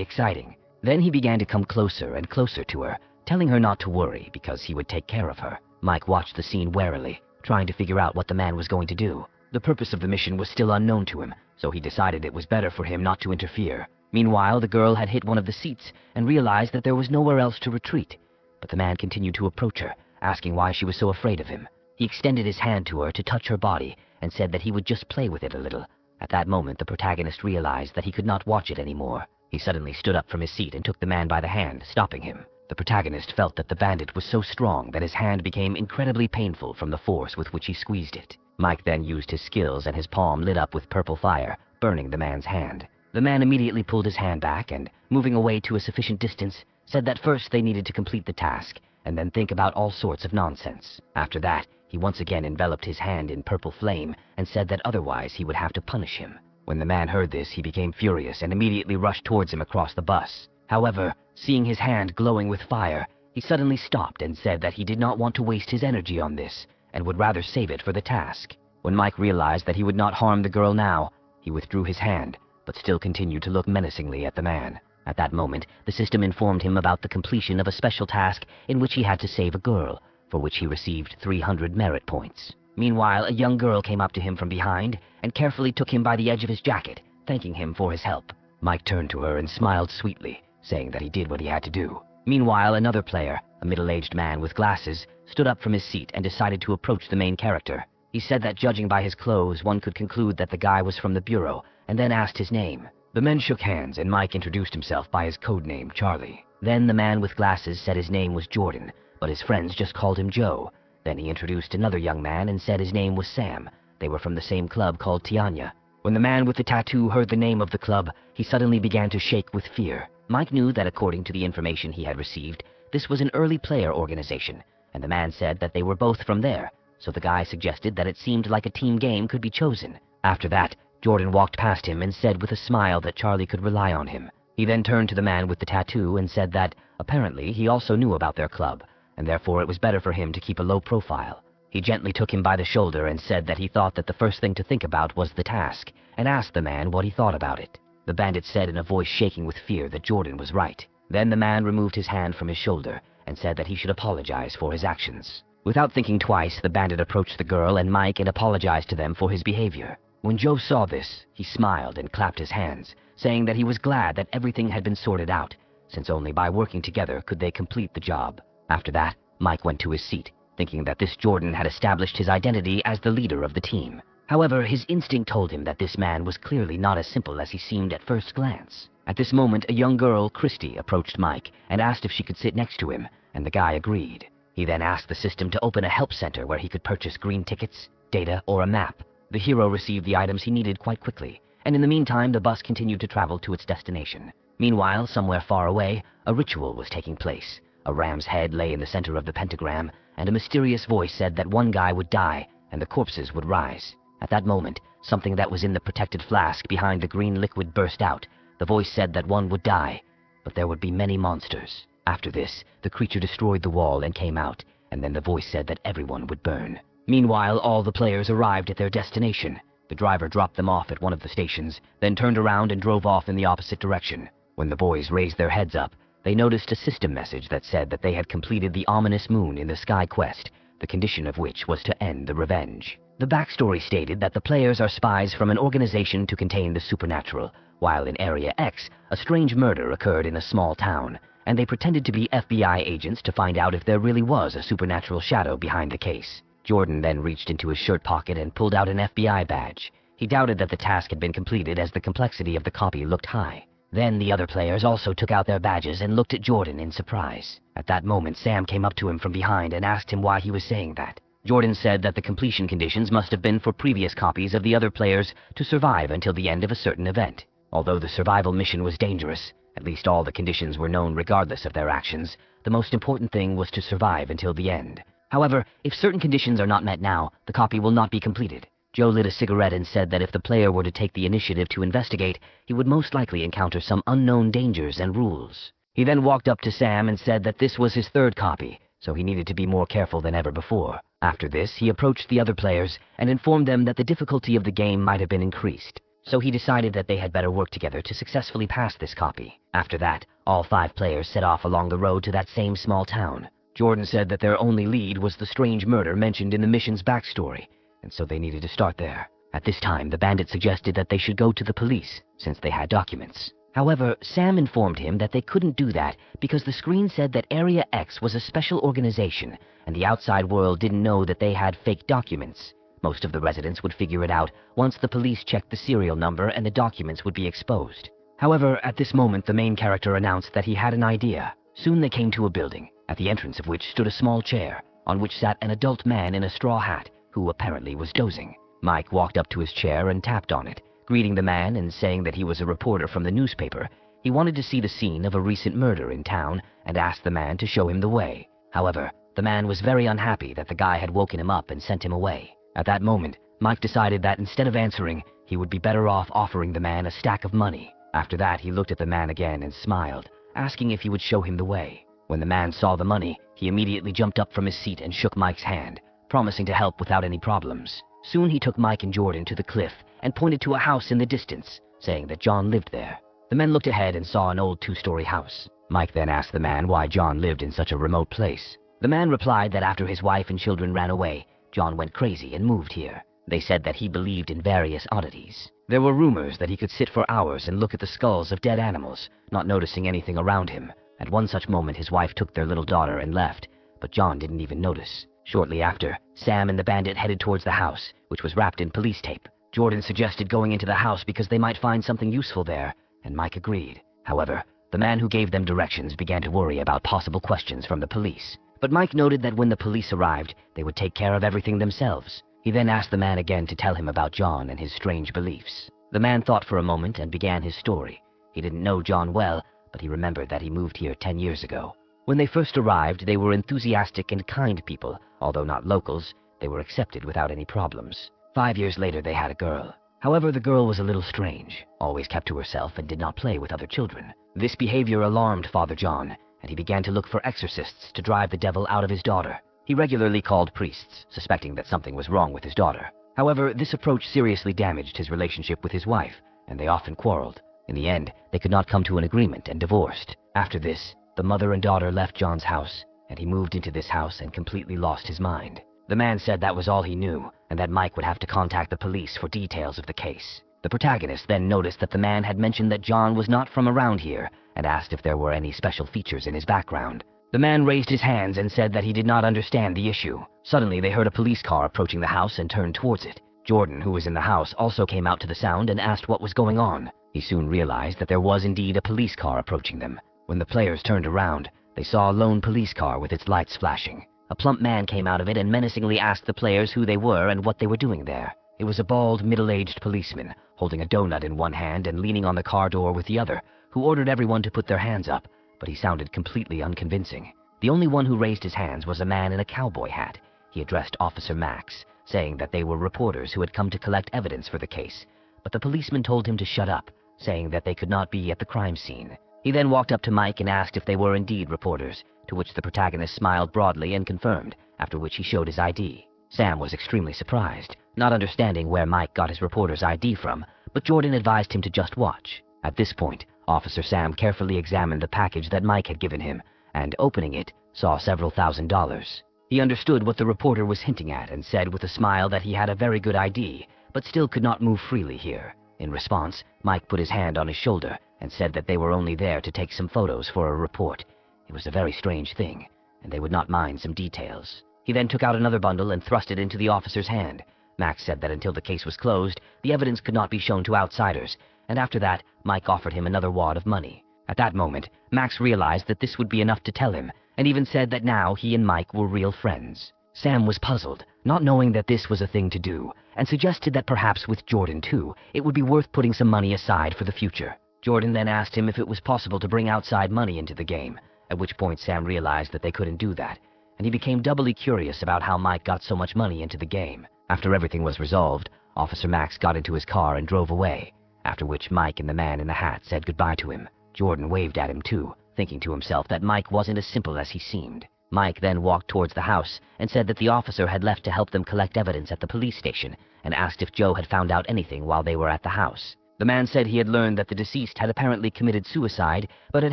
exciting. Then he began to come closer and closer to her, telling her not to worry because he would take care of her. Mike watched the scene warily, trying to figure out what the man was going to do. The purpose of the mission was still unknown to him, so he decided it was better for him not to interfere. Meanwhile, the girl had hit one of the seats and realized that there was nowhere else to retreat. But the man continued to approach her, asking why she was so afraid of him. He extended his hand to her to touch her body and said that he would just play with it a little. At that moment, the protagonist realized that he could not watch it anymore. He suddenly stood up from his seat and took the man by the hand, stopping him. The protagonist felt that the bandit was so strong that his hand became incredibly painful from the force with which he squeezed it. Mike then used his skills and his palm lit up with purple fire, burning the man's hand. The man immediately pulled his hand back and, moving away to a sufficient distance, said that first they needed to complete the task and then think about all sorts of nonsense. After that, he once again enveloped his hand in purple flame and said that otherwise he would have to punish him. When the man heard this, he became furious and immediately rushed towards him across the bus. However, seeing his hand glowing with fire, he suddenly stopped and said that he did not want to waste his energy on this and would rather save it for the task. When Mike realized that he would not harm the girl now, he withdrew his hand, but still continued to look menacingly at the man. At that moment, the system informed him about the completion of a special task in which he had to save a girl, for which he received 300 merit points. Meanwhile, a young girl came up to him from behind and carefully took him by the edge of his jacket, thanking him for his help. Mike turned to her and smiled sweetly, saying that he did what he had to do. Meanwhile, another player, a middle-aged man with glasses, stood up from his seat and decided to approach the main character. He said that judging by his clothes, one could conclude that the guy was from the bureau, and then asked his name. The men shook hands and Mike introduced himself by his code name, Charlie. Then the man with glasses said his name was Jordan, but his friends just called him Joe. Then he introduced another young man and said his name was Sam. They were from the same club called Tianya. When the man with the tattoo heard the name of the club, he suddenly began to shake with fear. Mike knew that according to the information he had received, this was an early player organization, and the man said that they were both from there, so the guy suggested that it seemed like a team game could be chosen. After that, Jordan walked past him and said with a smile that Charlie could rely on him. He then turned to the man with the tattoo and said that, apparently, he also knew about their club, and therefore it was better for him to keep a low profile. He gently took him by the shoulder and said that he thought that the first thing to think about was the task, and asked the man what he thought about it. The bandit said in a voice shaking with fear that Jordan was right. Then the man removed his hand from his shoulder and said that he should apologize for his actions. Without thinking twice, the bandit approached the girl and Mike and apologized to them for his behavior. When Joe saw this, he smiled and clapped his hands, saying that he was glad that everything had been sorted out, since only by working together could they complete the job. After that, Mike went to his seat, thinking that this Jordan had established his identity as the leader of the team. However, his instinct told him that this man was clearly not as simple as he seemed at first glance. At this moment, a young girl, Christy, approached Mike and asked if she could sit next to him, and the guy agreed. He then asked the system to open a help center where he could purchase green tickets, data, or a map. The hero received the items he needed quite quickly, and in the meantime, the bus continued to travel to its destination. Meanwhile, somewhere far away, a ritual was taking place. A ram's head lay in the center of the pentagram, and a mysterious voice said that one guy would die and the corpses would rise. At that moment, something that was in the protected flask behind the green liquid burst out. The voice said that one would die, but there would be many monsters. After this, the creature destroyed the wall and came out, and then the voice said that everyone would burn. Meanwhile, all the players arrived at their destination. The driver dropped them off at one of the stations, then turned around and drove off in the opposite direction. When the boys raised their heads up, they noticed a system message that said that they had completed the ominous moon in the Sky Quest, the condition of which was to end the revenge. The backstory stated that the players are spies from an organization to contain the supernatural, while in Area X, a strange murder occurred in a small town, and they pretended to be FBI agents to find out if there really was a supernatural shadow behind the case. Jordan then reached into his shirt pocket and pulled out an FBI badge. He doubted that the task had been completed as the complexity of the copy looked high. Then the other players also took out their badges and looked at Jordan in surprise. At that moment, Sam came up to him from behind and asked him why he was saying that. Jordan said that the completion conditions must have been for previous copies of the other players to survive until the end of a certain event. Although the survival mission was dangerous, at least all the conditions were known regardless of their actions. The most important thing was to survive until the end. However, if certain conditions are not met now, the copy will not be completed. Joe lit a cigarette and said that if the player were to take the initiative to investigate, he would most likely encounter some unknown dangers and rules. He then walked up to Sam and said that this was his third copy, so he needed to be more careful than ever before. After this, he approached the other players and informed them that the difficulty of the game might have been increased. So he decided that they had better work together to successfully pass this copy. After that, all 5 players set off along the road to that same small town. Jordan said that their only lead was the strange murder mentioned in the mission's backstory, and so they needed to start there. At this time, the bandit suggested that they should go to the police, since they had documents. However, Sam informed him that they couldn't do that because the screen said that Area X was a special organization, and the outside world didn't know that they had fake documents. Most of the residents would figure it out once the police checked the serial number and the documents would be exposed. However, at this moment, the main character announced that he had an idea. Soon they came to a building, at the entrance of which stood a small chair, on which sat an adult man in a straw hat, who apparently was dozing. Mike walked up to his chair and tapped on it, greeting the man and saying that he was a reporter from the newspaper. He wanted to see the scene of a recent murder in town and asked the man to show him the way. However, the man was very unhappy that the guy had woken him up and sent him away. At that moment, Mike decided that instead of answering, he would be better off offering the man a stack of money. After that, he looked at the man again and smiled, asking if he would show him the way. When the man saw the money, he immediately jumped up from his seat and shook Mike's hand, promising to help without any problems. Soon he took Mike and Jordan to the cliff and pointed to a house in the distance, saying that John lived there. The men looked ahead and saw an old 2-story house. Mike then asked the man why John lived in such a remote place. The man replied that after his wife and children ran away, John went crazy and moved here. They said that he believed in various oddities. There were rumors that he could sit for hours and look at the skulls of dead animals, not noticing anything around him. At one such moment, his wife took their little daughter and left, but John didn't even notice. Shortly after, Sam and the bandit headed towards the house, which was wrapped in police tape. Jordan suggested going into the house because they might find something useful there, and Mike agreed. However, the man who gave them directions began to worry about possible questions from the police. But Mike noted that when the police arrived, they would take care of everything themselves. He then asked the man again to tell him about John and his strange beliefs. The man thought for a moment and began his story. He didn't know John well, but he remembered that he moved here 10 years ago. When they first arrived, they were enthusiastic and kind people. Although not locals, they were accepted without any problems. 5 years later, they had a girl. However, the girl was a little strange, always kept to herself and did not play with other children. This behavior alarmed Father John, and he began to look for exorcists to drive the devil out of his daughter. He regularly called priests, suspecting that something was wrong with his daughter. However, this approach seriously damaged his relationship with his wife, and they often quarreled. In the end, they could not come to an agreement and divorced. After this, the mother and daughter left John's house, and he moved into this house and completely lost his mind. The man said that was all he knew, and that Mike would have to contact the police for details of the case. The protagonist then noticed that the man had mentioned that John was not from around here, and asked if there were any special features in his background. The man raised his hands and said that he did not understand the issue. Suddenly, they heard a police car approaching the house and turned towards it. Jordan, who was in the house, also came out to the sound and asked what was going on. He soon realized that there was indeed a police car approaching them. When the players turned around, they saw a lone police car with its lights flashing. A plump man came out of it and menacingly asked the players who they were and what they were doing there. It was a bald, middle-aged policeman, holding a donut in one hand and leaning on the car door with the other, who ordered everyone to put their hands up, but he sounded completely unconvincing. The only one who raised his hands was a man in a cowboy hat. He addressed Officer Max, saying that they were reporters who had come to collect evidence for the case, but the policeman told him to shut up, saying that they could not be at the crime scene. He then walked up to Mike and asked if they were indeed reporters, to which the protagonist smiled broadly and confirmed, after which he showed his ID. Sam was extremely surprised, not understanding where Mike got his reporter's ID from, but Jordan advised him to just watch. At this point, Officer Sam carefully examined the package that Mike had given him, and opening it, saw several $1,000s. He understood what the reporter was hinting at and said with a smile that he had a very good ID, but still could not move freely here. In response, Mike put his hand on his shoulder and said that they were only there to take some photos for a report. It was a very strange thing, and they would not mind some details. He then took out another bundle and thrust it into the officer's hand. Max said that until the case was closed, the evidence could not be shown to outsiders, and after that, Mike offered him another wad of money. At that moment, Max realized that this would be enough to tell him, and even said that now he and Mike were real friends. Sam was puzzled, not knowing that this was a thing to do, and suggested that perhaps with Jordan too, it would be worth putting some money aside for the future. Jordan then asked him if it was possible to bring outside money into the game, at which point Sam realized that they couldn't do that, and he became doubly curious about how Mike got so much money into the game. After everything was resolved, Officer Max got into his car and drove away, after which Mike and the man in the hat said goodbye to him. Jordan waved at him too, thinking to himself that Mike wasn't as simple as he seemed. Mike then walked towards the house and said that the officer had left to help them collect evidence at the police station and asked if Joe had found out anything while they were at the house. The man said he had learned that the deceased had apparently committed suicide but had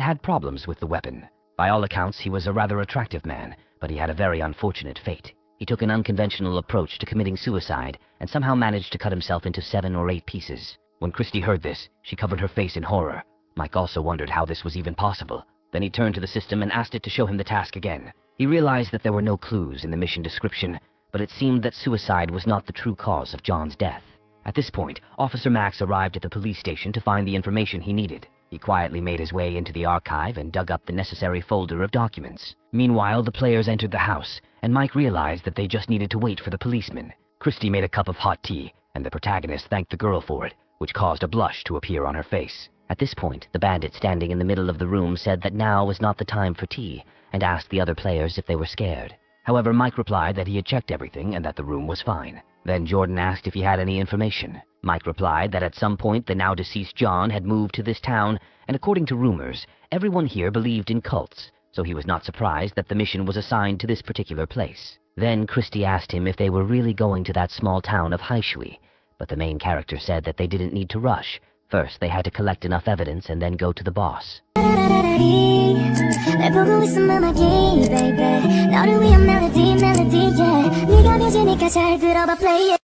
had problems with the weapon. By all accounts, he was a rather attractive man, but he had a very unfortunate fate. He took an unconventional approach to committing suicide and somehow managed to cut himself into 7 or 8 pieces. When Christy heard this, she covered her face in horror. Mike also wondered how this was even possible. Then he turned to the system and asked it to show him the task again. He realized that there were no clues in the mission description, but it seemed that suicide was not the true cause of John's death. At this point, Officer Max arrived at the police station to find the information he needed. He quietly made his way into the archive and dug up the necessary folder of documents. Meanwhile, the players entered the house, and Mike realized that they just needed to wait for the policeman. Christy made a cup of hot tea, and the protagonist thanked the girl for it, which caused a blush to appear on her face. At this point, the bandit standing in the middle of the room said that now was not the time for tea, and asked the other players if they were scared. However, Mike replied that he had checked everything and that the room was fine. Then Jordan asked if he had any information. Mike replied that at some point the now-deceased John had moved to this town, and according to rumors, everyone here believed in cults, so he was not surprised that the mission was assigned to this particular place. Then Christy asked him if they were really going to that small town of Haishui, but the main character said that they didn't need to rush. First, they had to collect enough evidence and then go to the boss.